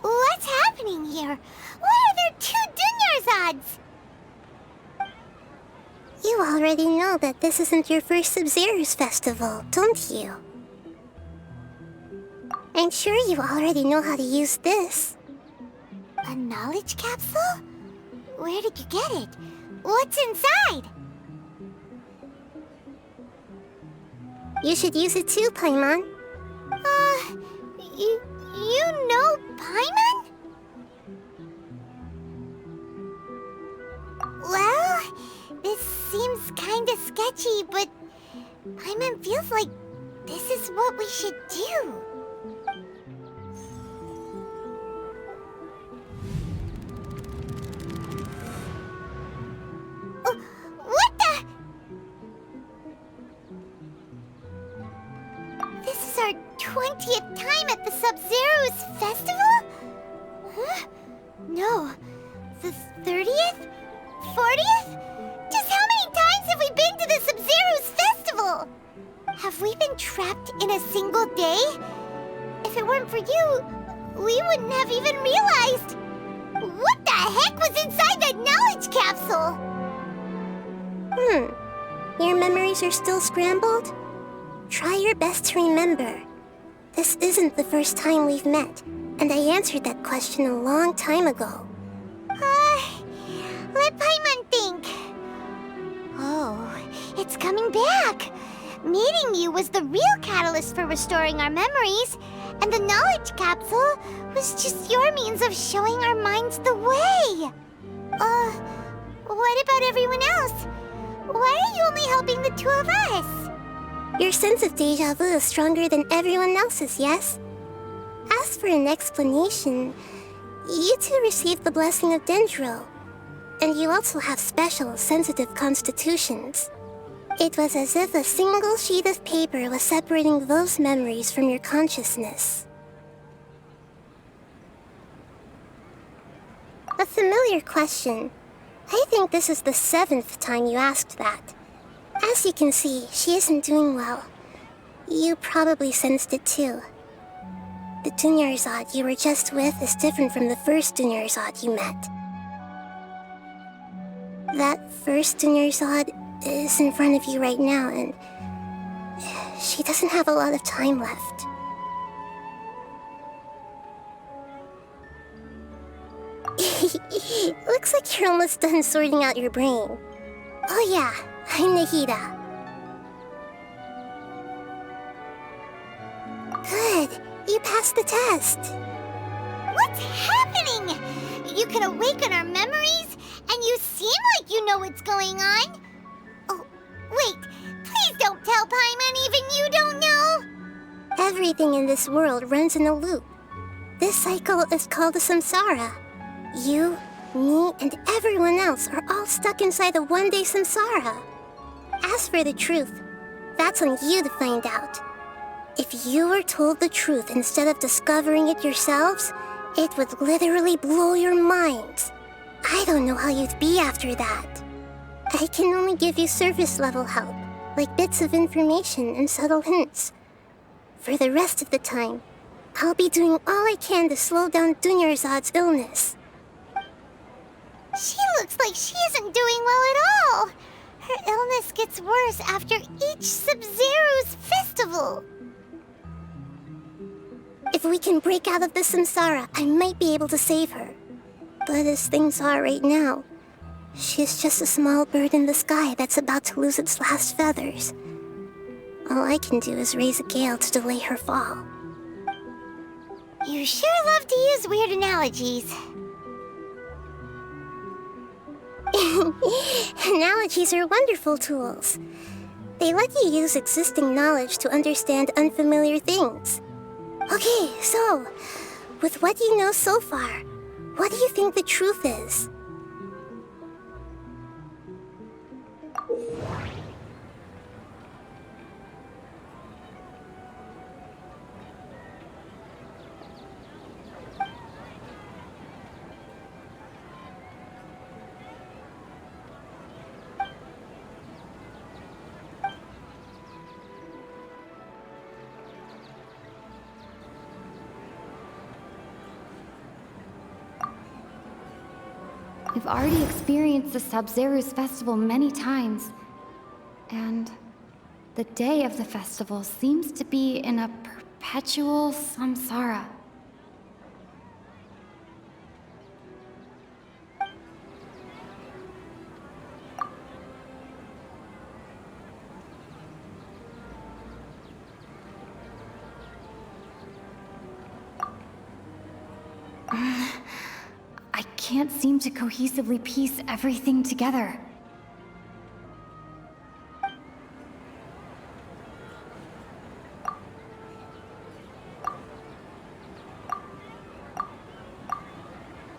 Speaker 1: What's happening here? Why are there 2 Dunyarzads?
Speaker 14: You already know that this isn't your first Sub-Zero's festival, don't you? I'm sure you already know how to use this.
Speaker 1: A knowledge capsule? Where did you get it? What's inside?
Speaker 14: You should use it too, Paimon.
Speaker 1: You know Paimon? Well, this seems kinda sketchy, but Paimon feels like this is what we should do. What the? This is our 20th time at the Sub-Zero's festival? Huh? No. The 30th? 40th? Just how many times have we been to the Sub-Zero's festival? Have we been trapped in a single day? If it weren't for you, we wouldn't have even realized. What the heck was inside that knowledge capsule?
Speaker 14: Your memories are still scrambled? Try your best to remember. This isn't the first time we've met, and I answered that question a long time ago.
Speaker 1: Let Paimon think. Oh, it's coming back. Meeting you was the real catalyst for restoring our memories, and the knowledge capsule was just your means of showing our minds the way. What about everyone else? Why are you only helping the 2 of us?
Speaker 14: Your sense of deja vu is stronger than everyone else's, yes? As for an explanation, you 2 received the blessing of Dendro, and you also have special, sensitive constitutions. It was as if a single sheet of paper was separating those memories from your consciousness. A familiar question. I think this is the 7th time you asked that. As you can see, she isn't doing well. You probably sensed it too. The Dunyarzad you were just with is different from the first Dunyarzad you met. That first Dunyarzad is in front of you right now, and she doesn't have a lot of time left. Looks like you're almost done sorting out your brain. Oh yeah, I'm Nahida. Good, you passed the test.
Speaker 1: What's happening? You can awaken our memories, and you seem like you know what's going on. Oh, wait, please don't tell Paimon even you don't know.
Speaker 14: Everything in this world runs in a loop. This cycle is called a samsara. You, me, and everyone else are all stuck inside a one-day samsara. As for the truth, that's on you to find out. If you were told the truth instead of discovering it yourselves, it would literally blow your minds. I don't know how you'd be after that. I can only give you surface-level help, like bits of information and subtle hints. For the rest of the time, I'll be doing all I can to slow down Dunyarzad's illness.
Speaker 1: She looks like she isn't doing well at all. Her illness gets worse after each Sub-Zero's festival.
Speaker 14: If we can break out of the samsara, I might be able to save her. But as things are right now, she's just a small bird in the sky that's about to lose its last feathers. All I can do is raise a gale to delay her fall.
Speaker 1: You sure love to use weird analogies.
Speaker 14: Analogies are wonderful tools. They let you use existing knowledge to understand unfamiliar things. Okay, so, with what you know so far, what do you think the truth is?
Speaker 13: We've already experienced the Sub-Zero's festival many times, and the day of the festival seems to be in a perpetual samsara. I can't seem to cohesively piece everything together.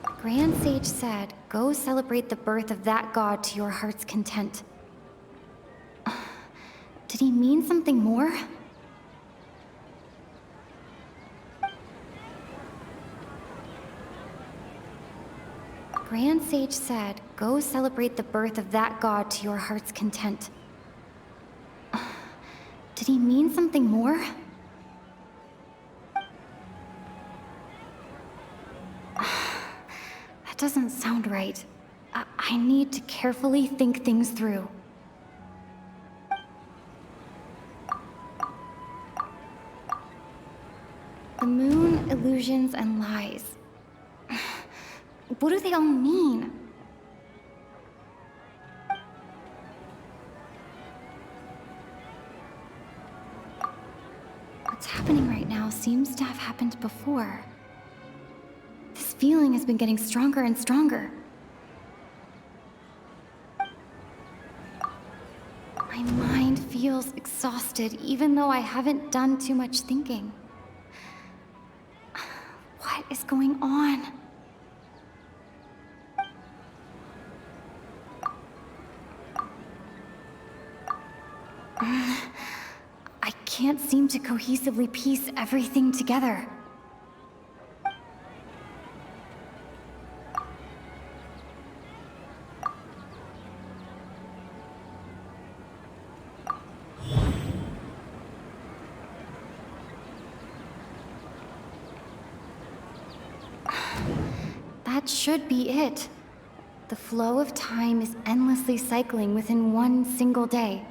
Speaker 13: The Grand Sage said, "Go celebrate the birth of that god to your heart's content." Did he mean something more? Grand Sage said, "Go celebrate the birth of that god to your heart's content." Did he mean something more? That doesn't sound right. I need to carefully think things through. The moon, illusions, and lies. What do they all mean? What's happening right now seems to have happened before. This feeling has been getting stronger and stronger. My mind feels exhausted, even though I haven't done too much thinking. What is going on? I can't seem to cohesively piece everything together. That should be it. The flow of time is endlessly cycling within one single day.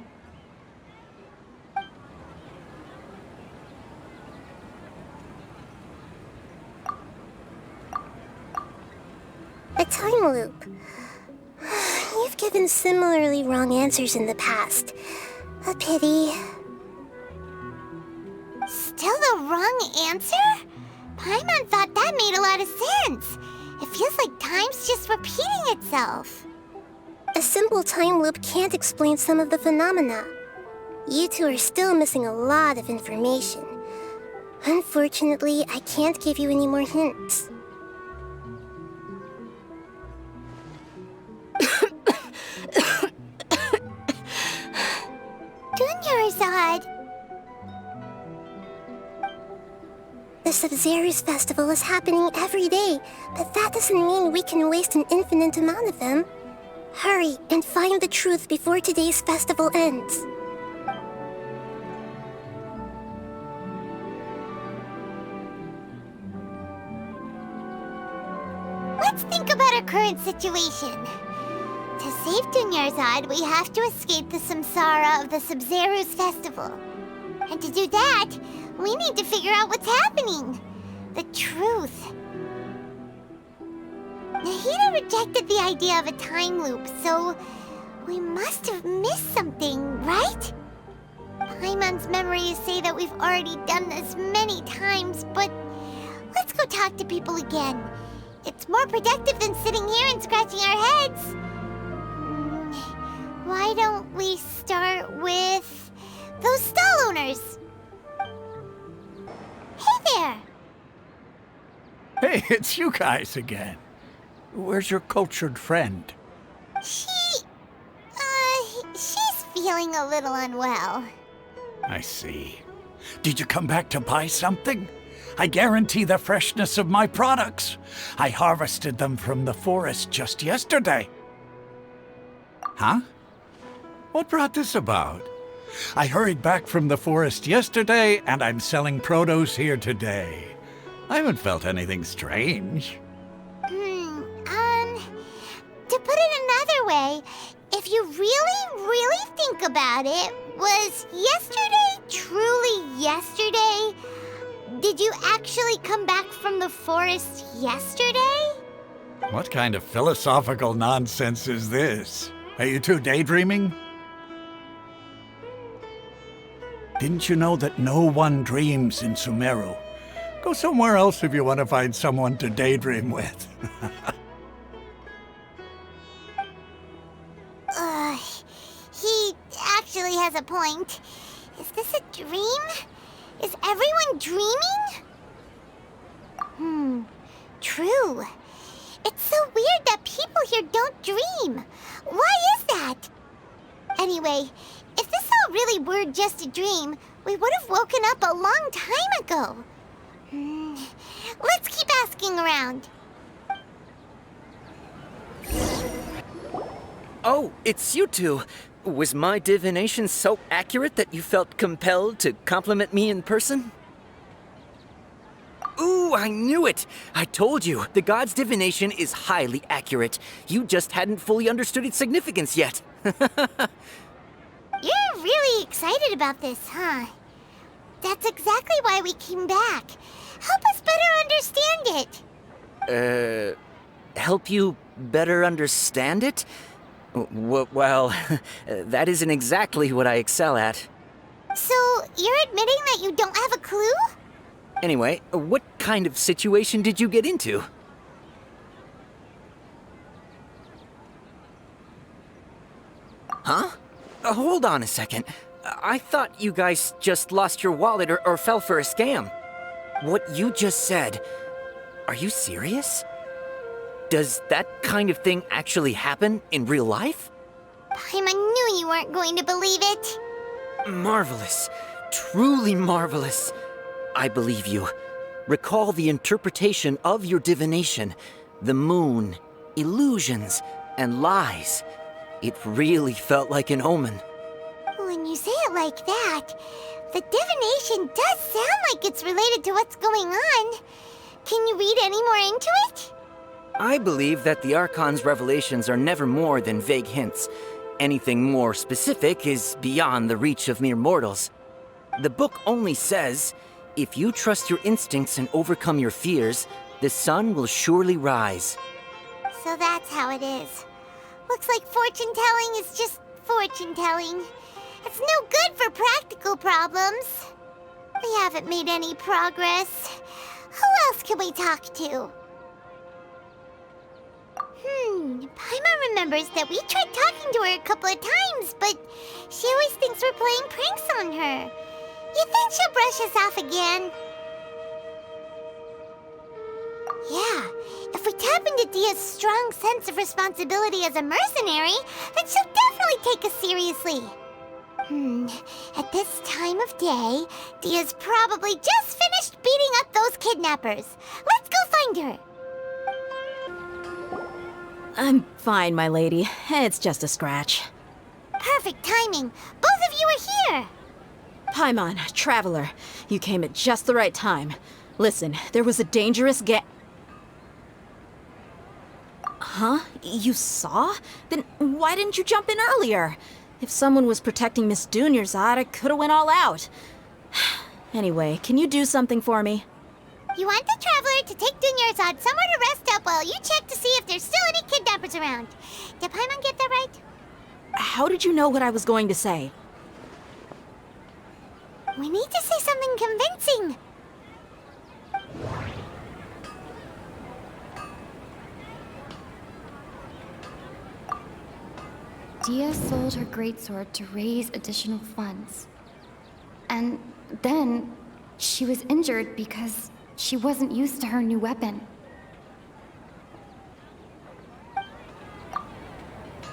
Speaker 14: A time loop. You've given similarly wrong answers in the past. A pity.
Speaker 1: Still the wrong answer? Paimon thought that made a lot of sense. It feels like time's just repeating itself.
Speaker 14: A simple time loop can't explain some of the phenomena. You two are still missing a lot of information. Unfortunately, I can't give you any more hints.
Speaker 1: Dunyarzad!
Speaker 14: The Sub-Zero's festival is happening every day, but that doesn't mean we can waste an infinite amount of them. Hurry and find the truth before today's festival ends.
Speaker 1: Let's think about our current situation. To save Dunyarzad, we have to escape the samsara of the Sabzeruz festival. And to do that, we need to figure out what's happening. The truth. Nahida rejected the idea of a time loop, so we must have missed something, right? Paimon's memories say that we've already done this many times, but let's go talk to people again. It's more productive than sitting here and scratching our heads. Why don't we start with those stall owners? Hey there!
Speaker 4: Hey, it's you guys again. Where's your cultured friend?
Speaker 1: She's feeling a little unwell.
Speaker 4: I see. Did you come back to buy something? I guarantee the freshness of my products. I harvested them from the forest just yesterday. Huh? What brought this about? I hurried back from the forest yesterday, and I'm selling produce here today. I haven't felt anything strange.
Speaker 1: To put it another way, if you really think about it, was yesterday truly yesterday? Did you actually come back from the forest yesterday?
Speaker 4: What kind of philosophical nonsense is this? Are you two daydreaming? Didn't you know that no one dreams in Sumeru? Go somewhere else if you want to find someone to daydream with.
Speaker 1: He actually has a point. Is this a dream? Is everyone dreaming? True. It's so weird that people here don't dream. Why is that? Anyway, if this all really were just a dream, we would have woken up a long time ago. Let's keep asking around.
Speaker 5: Oh, it's you two. Was my divination so accurate that you felt compelled to compliment me in person? Ooh, I knew it! I told you, the god's divination is highly accurate. You just hadn't fully understood its significance yet.
Speaker 1: You're really excited about this, huh? That's exactly why we came back. Help us better understand it.
Speaker 5: Help you better understand it? Well, that isn't exactly what I excel at.
Speaker 1: So, you're admitting that you don't have a clue?
Speaker 5: Anyway, what kind of situation did you get into? Huh? Hold on a second. I thought you guys just lost your wallet or fell for a scam. What you just said, are you serious? Does that kind of thing actually happen in real life?
Speaker 1: Paimon knew you weren't going to believe it.
Speaker 5: Marvelous. Truly marvelous. I believe you. Recall the interpretation of your divination, the moon, illusions, and lies. It really felt like an omen.
Speaker 1: When you say it like that, the divination does sound like it's related to what's going on. Can you read any more into it?
Speaker 5: I believe that the Archon's revelations are never more than vague hints. Anything more specific is beyond the reach of mere mortals. The book only says, if you trust your instincts and overcome your fears, the sun will surely rise.
Speaker 1: So that's how it is. Looks like fortune-telling is just fortune-telling. It's no good for practical problems. We haven't made any progress. Who else can we talk to? Paimon remembers that we tried talking to her a couple of times, but she always thinks we're playing pranks on her. You think she'll brush us off again? Yeah, if we tap into Dia's strong sense of responsibility as a mercenary, then she'll definitely take us seriously. At this time of day, Dia's probably just finished beating up those kidnappers. Let's go find her.
Speaker 3: I'm fine, my lady. It's just a scratch.
Speaker 1: Perfect timing. Both of you are here.
Speaker 3: Paimon, Traveler, you came at just the right time. Listen, there was a dangerous Huh? You saw? Then why didn't you jump in earlier? If someone was protecting Miss Dunyarzad, I could have went all out. Anyway, can you do something for me?
Speaker 1: You want the Traveler to take Dunyarzad somewhere to rest up while you check to see if there's still any kidnappers around. Did Paimon get that right?
Speaker 3: How did you know what I was going to say?
Speaker 1: We need to say something convincing.
Speaker 13: Dia sold her greatsword to raise additional funds. And then she was injured because she wasn't used to her new weapon.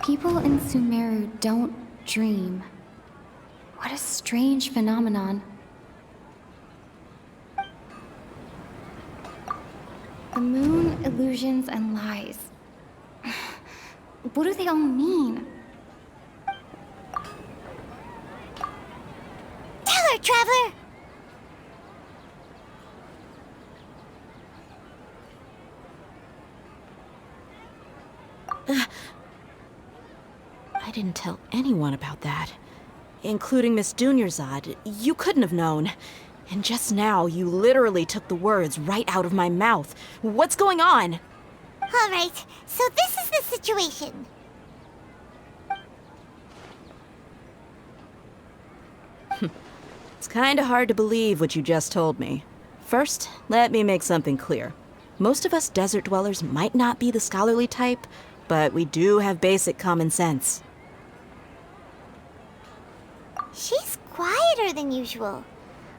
Speaker 13: People in Sumeru don't dream. What a strange phenomenon. The moon, illusions, and lies. What do they all mean?
Speaker 1: Tell her, Traveler!
Speaker 3: I didn't tell anyone about that. Including Miss Dunyarzad. You couldn't have known. And just now, you literally took the words right out of my mouth. What's going on?
Speaker 1: All right, so this is the situation.
Speaker 3: It's kinda hard to believe what you just told me. First, let me make something clear. Most of us desert dwellers might not be the scholarly type, but we do have basic common sense.
Speaker 1: She's quieter than usual.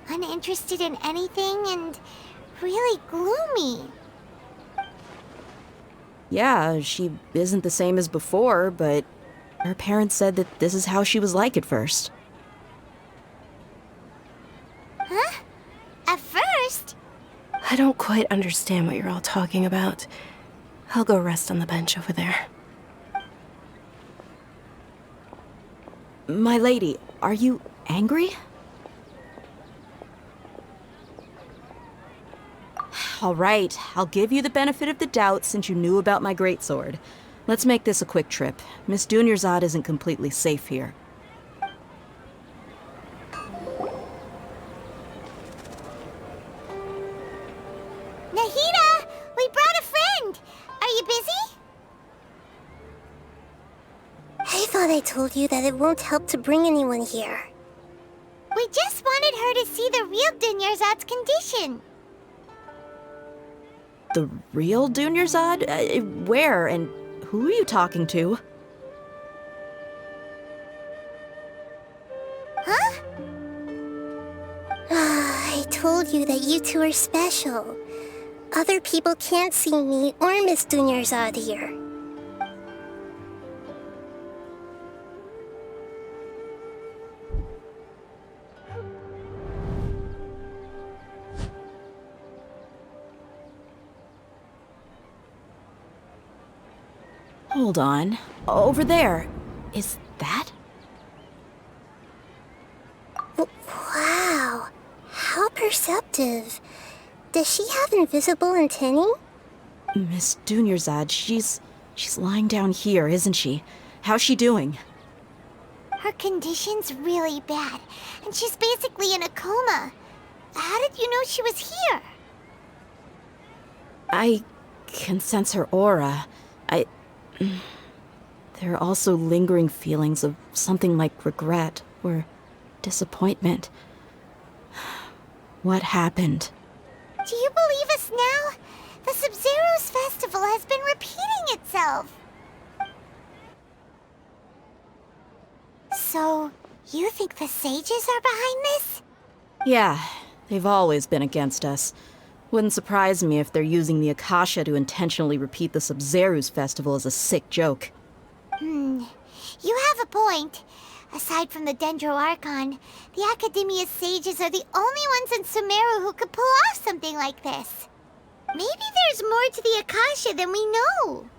Speaker 1: Uninterested in anything and really gloomy.
Speaker 3: Yeah, she isn't the same as before, but her parents said that this is how she was like at first.
Speaker 1: Huh? At first?
Speaker 2: I don't quite understand what you're all talking about. I'll go rest on the bench over there.
Speaker 3: My lady, are you angry? All right, I'll give you the benefit of the doubt since you knew about my greatsword. Let's make this a quick trip. Miss Dunyarzad isn't completely safe here.
Speaker 1: Nahida! We brought a friend! Are you busy?
Speaker 14: I thought I told you that it won't help to bring anyone here.
Speaker 1: We just wanted her to see the real Dunyarzad's condition.
Speaker 3: The real Dunyarzad? Where and who are you talking to?
Speaker 1: Huh?
Speaker 14: I told you that you two are special. Other people can't see me or Miss Dunyarzad here.
Speaker 3: Hold on. Over there. Is that?
Speaker 14: Wow. How perceptive. Does she have invisible antennae?
Speaker 3: Miss Dunyarzad, she's lying down here, isn't she? How's she doing?
Speaker 1: Her condition's really bad, and she's basically in a coma. How did you know she was here?
Speaker 3: I can sense her aura. There are also lingering feelings of something like regret or disappointment. What happened?
Speaker 1: Do you believe us now? The Sub-Zero's festival has been repeating itself. So, you think the sages are behind this?
Speaker 3: Yeah, they've always been against us. Wouldn't surprise me if they're using the Akasha to intentionally repeat the Sub-Zero's festival as a sick joke.
Speaker 1: You have a point. Aside from the Dendro Archon, the Academia's sages are the only ones in Sumeru who could pull off something like this. Maybe there's more to the Akasha than we know.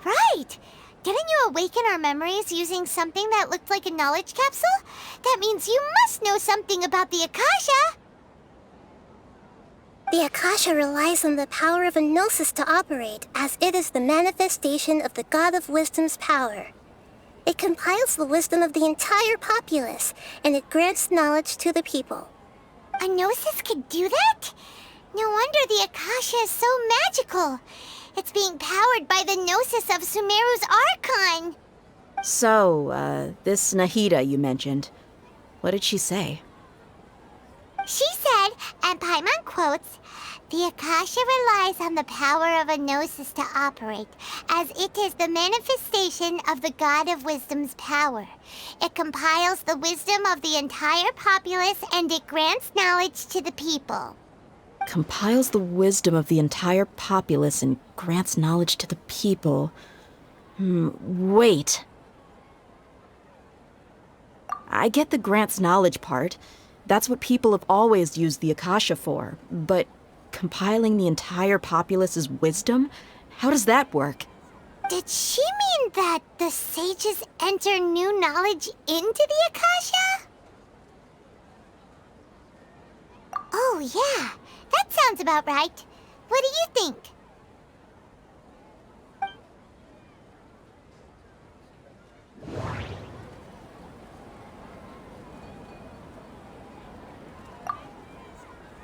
Speaker 1: Right! Didn't you awaken our memories using something that looked like a knowledge capsule? That means you must know something about the Akasha!
Speaker 14: The Akasha relies on the power of a gnosis to operate, as it is the manifestation of the God of Wisdom's power. It compiles the wisdom of the entire populace, and it grants knowledge to the people.
Speaker 1: A gnosis could do that? No wonder the Akasha is so magical. It's being powered by the gnosis of Sumeru's Archon.
Speaker 3: So, this Nahida you mentioned, what did she say?
Speaker 1: She said, and Paimon quotes, "The Akasha relies on the power of a gnosis to operate, as it is the manifestation of the God of Wisdom's power. It compiles the wisdom of the entire populace, and it grants knowledge to the people."
Speaker 3: Compiles the wisdom of the entire populace and grants knowledge to the people. Wait. I get the grants knowledge part. That's what people have always used the Akasha for. But compiling the entire populace's wisdom? How does that work?
Speaker 1: Did she mean that the sages enter new knowledge into the Akasha? Oh, yeah. That sounds about right. What do you think?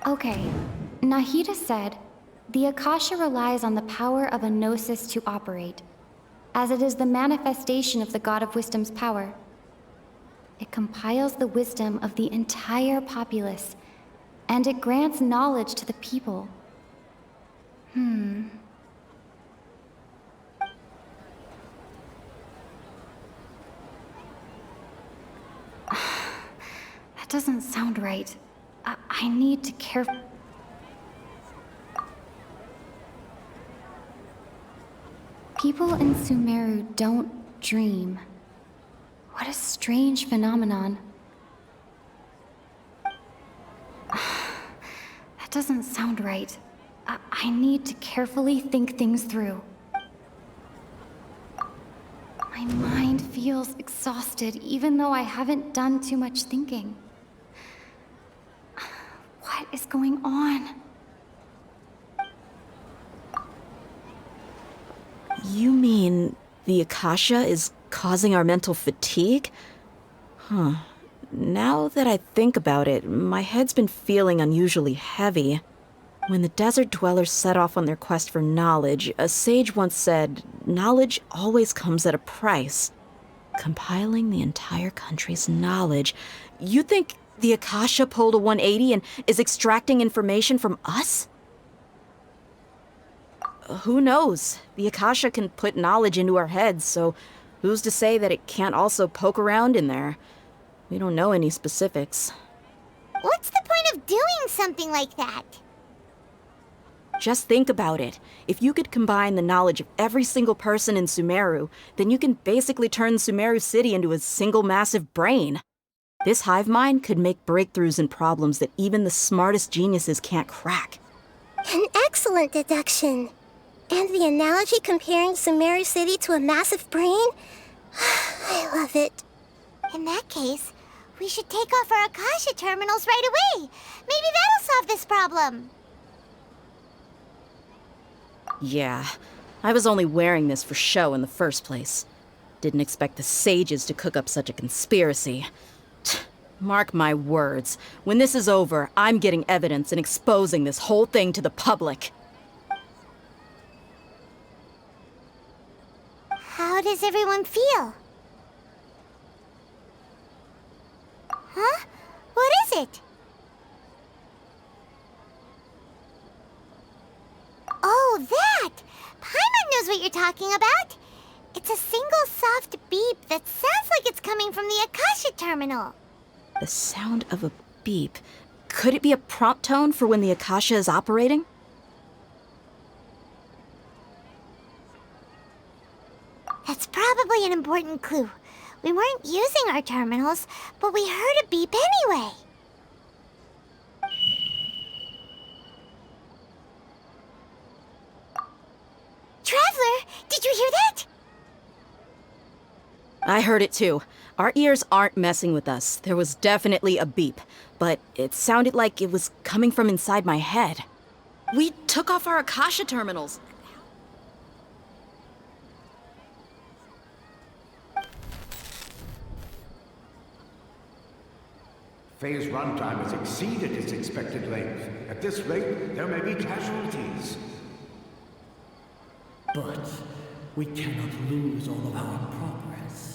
Speaker 13: Okay, Nahida said, the Akasha relies on the power of a gnosis to operate, as it is the manifestation of the God of Wisdom's power. It compiles the wisdom of the entire populace, and it grants knowledge to the people. That doesn't sound right. I need to care. People in Sumeru don't dream. What a strange phenomenon. That doesn't sound right. I need to carefully think things through. My mind feels exhausted, even though I haven't done too much thinking. What is going on?
Speaker 3: You mean the Akasha is causing our mental fatigue? Huh. Now that I think about it, my head's been feeling unusually heavy. When the desert dwellers set off on their quest for knowledge, a sage once said, knowledge always comes at a price. Compiling the entire country's knowledge. You think the Akasha pulled a 180 and is extracting information from us? Who knows? The Akasha can put knowledge into our heads, so who's to say that it can't also poke around in there? We don't know any specifics.
Speaker 1: What's the point of doing something like that?
Speaker 3: Just think about it. If you could combine the knowledge of every single person in Sumeru, then you can basically turn Sumeru City into a single massive brain. This hive mind could make breakthroughs in problems that even the smartest geniuses can't crack.
Speaker 14: An excellent deduction. And the analogy comparing Sumeru City to a massive brain? I love it.
Speaker 1: In that case, we should take off our Akasha terminals right away. Maybe that'll solve this problem.
Speaker 3: Yeah, I was only wearing this for show in the first place. Didn't expect the sages to cook up such a conspiracy. Mark my words, when this is over, I'm getting evidence and exposing this whole thing to the public.
Speaker 1: How does everyone feel? Huh? What is it? Oh, that! Paimon knows what you're talking about. It's a single soft beep that sounds like it's coming from the Akasha terminal.
Speaker 3: The sound of a beep. Could it be a prompt tone for when the Akasha is operating?
Speaker 1: That's probably an important clue. We weren't using our terminals, but we heard a beep anyway. Traveler, did you hear that?
Speaker 3: I heard it too. Our ears aren't messing with us. There was definitely a beep, but it sounded like it was coming from inside my head. We took off our Akasha terminals.
Speaker 12: Phase runtime has exceeded its expected length. At this rate, there may be casualties.
Speaker 11: But we cannot lose all of our progress.